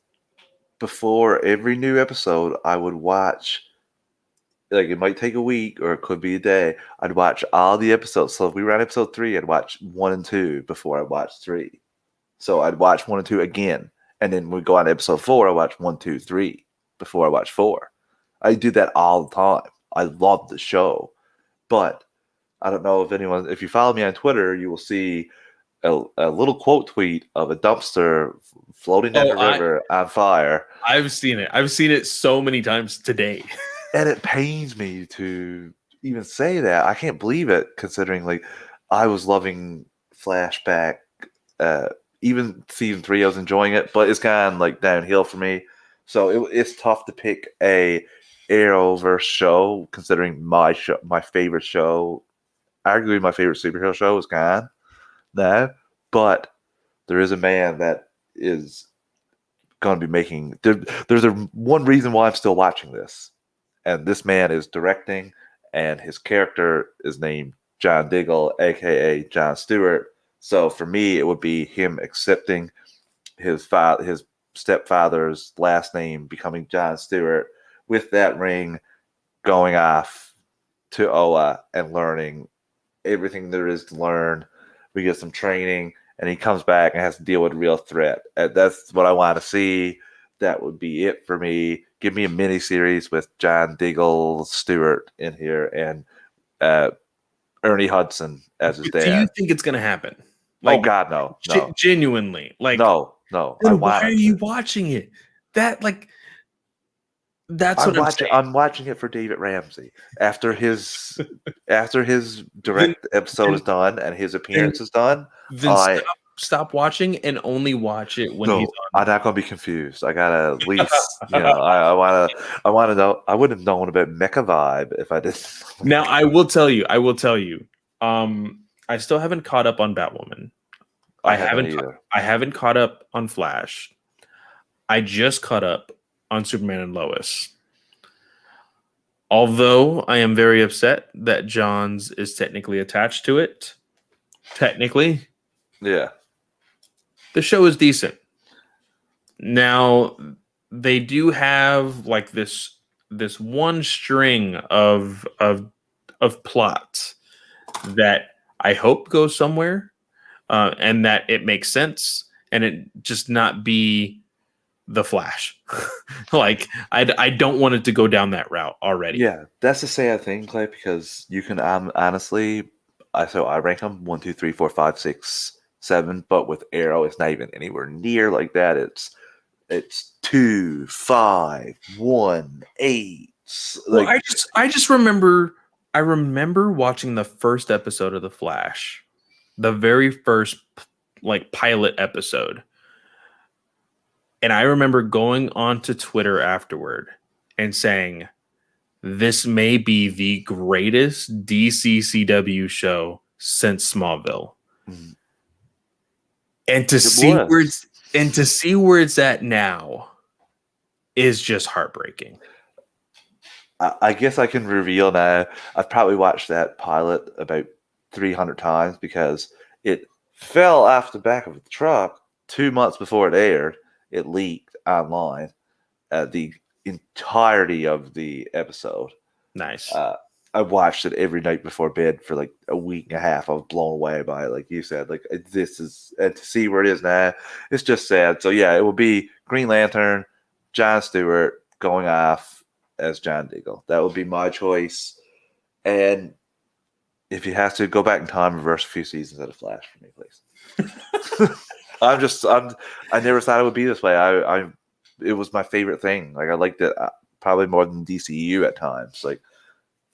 before every new episode, I would watch, like, it might take a week or it could be a day. I'd watch all the episodes. So if we were on episode 3, I'd watch 1 and 2 before I watched 3. So I'd watch 1 and 2 again. And then we'd go on to episode 4, I watch 1, 2, 3 before I watch 4. I do that all the time. I love the show. But I don't know if you follow me on Twitter, you will see a little quote tweet of a dumpster floating down the river on fire. I've seen it. I've seen it so many times today. And it pains me to even say that. I can't believe it, considering, like, I was loving Flashback. Even season 3, I was enjoying it, but it's gone, like, downhill for me. So it's tough to pick a Arrowverse show, considering my favorite show, arguably my favorite superhero show, is gone now. But there is a man that is going to be making. There's one reason why I'm still watching this, and this man is directing, and his character is named John Diggle, aka John Stewart. So for me, it would be him accepting his stepfather's last name, becoming John Stewart, with that ring, going off to Oa and learning everything there is to learn. We get some training, and he comes back and has to deal with a real threat. And that's what I want to see. That would be it for me. Give me a mini series with John Diggle Stewart in here, and Ernie Hudson as his dad. Do you think it's going to happen? Like, oh God, no. Genuinely, like, no. Why are you watching it? That's what I'm saying. I'm watching it for David Ramsey after his direct episode is done and his appearance is done. Then stop watching and only watch it when he's on. I'm not gonna be confused. I gotta at least, I want to know. I wouldn't have known about Mecha Vibe if I didn't. Now I will tell you. I still haven't caught up on Batwoman. I haven't caught up on Flash. I just caught up on Superman and Lois. Although I am very upset that Johns is technically attached to it. Technically. Yeah. The show is decent. Now, they do have like this one string of plots that I hope goes somewhere, and that it makes sense, and it just not be the Flash. Like, I don't want it to go down that route already. Yeah, that's the sad thing, Clay, because you can honestly, I rank them 1, 2, 3, 4, 5, 6, 7, but with Arrow, it's not even anywhere near like that. It's it's 2, 5, 1, 8. Well, Like, I just remember I remember watching the first episode of The Flash, the very first like pilot episode. And I remember going onto Twitter afterward and saying, this may be the greatest DCCW show since Smallville. mm, And to it see where was. it's and to see where it's at now is just heartbreaking. I guess I can reveal now. I've probably watched that pilot about 300 times because it fell off the back of the truck 2 months before it aired. It leaked online. The entirety of the episode. Nice. I watched it every night before bed for like a week and a half. I was blown away by it, like you said. Like, this is, and to see where it is now, it's just sad. So yeah, it will be Green Lantern, John Stewart going off as John Diggle. That would be my choice. And if he has to go back in time, reverse a few seasons of the Flash for me, please. I never thought it would be this way. It was my favorite thing. Like, I liked it probably more than DCU at times. Like,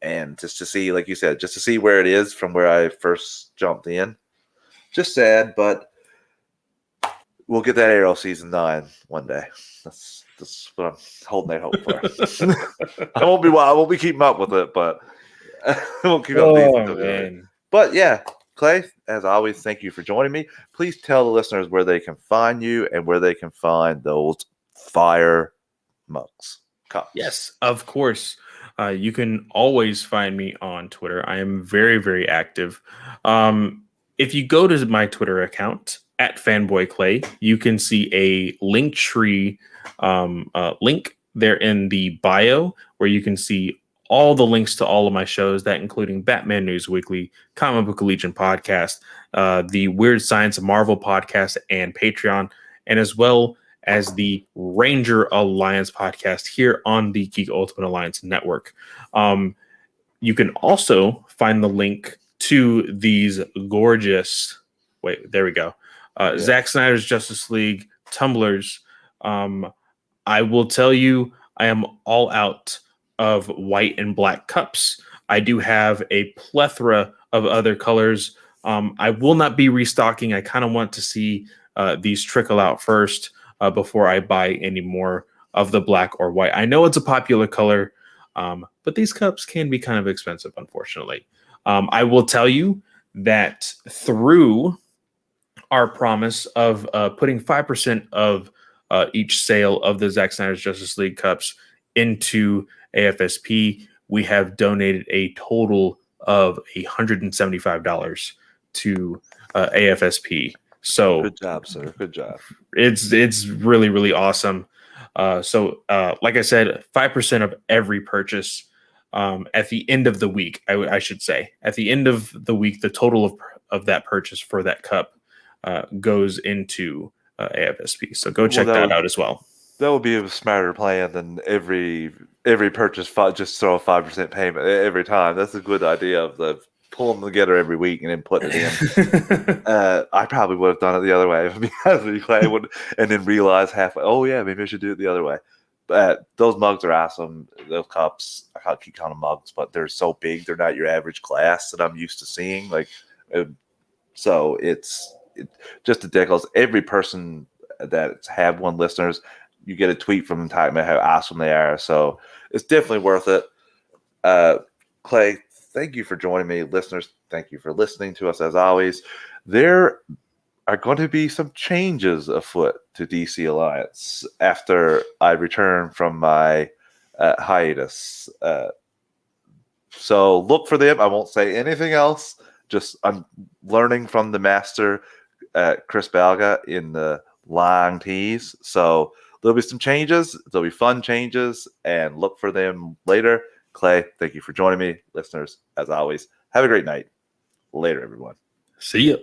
and just to see, like you said, just to see where it is from where I first jumped in. Just sad, but we'll get that Arrow season 9 one day. That's what I'm holding that hope for. I won't be keeping up with it, but I won't keep up Oh, these. man. But yeah, Clay, as always, thank you for joining me. Please tell the listeners where they can find you and where they can find those fire mugs. Cups. Yes, of course. You can always find me on Twitter. I am very, very active. If you go to my Twitter account at FanboyClay, you can see a link tree link there in the bio where you can see all the links to all of my shows, that including Batman News Weekly, Comic Book Legion podcast, the Weird Science of Marvel podcast, and Patreon, and as well as the Ranger Alliance podcast here on the Geek Ultimate Alliance Network. You can also find the link to these gorgeous, there we go, Zack Snyder's Justice League tumblers. I will tell you, I am all out of white and black cups. I do have a plethora of other colors. I will not be restocking. I kind of want to see these trickle out first before I buy any more of the black or white. I know it's a popular color, but these cups can be kind of expensive, unfortunately. I will tell you that through our promise of putting 5% of each sale of the Zack Snyder's Justice League cups into AFSP, we have donated a total of $175 to AFSP. So good job, sir. Good job. It's really, really awesome. So like I said, 5% of every purchase at the end of the week, I should say, at the end of the week, the total of that purchase for that cup goes into AFSP. So go check that out as well. That would be a smarter plan than every purchase just throw a 5% payment every time. That's a good idea of the pulling them together every week and then putting it in. I probably would have done it the other way, because I would, and then realize halfway, oh yeah, maybe I should do it the other way. But those mugs are awesome. Those cups, I can't keep calling them mugs, but they're so big. They're not your average glass that I'm used to seeing. Like, so it's just ridiculous. Every person that have one listeners, you get a tweet from them talking about how awesome they are. So it's definitely worth it. Clay, thank you for joining me. Listeners, thank you for listening to us as always. There are going to be some changes afoot to DC Alliance after I return from my hiatus. So look for them. I won't say anything else. Just I'm learning from the master, Chris Balga, in the long tease. So there'll be some changes. There'll be fun changes, and look for them later. Clay, thank you for joining me. Listeners, as always, have a great night. Later, everyone. See ya.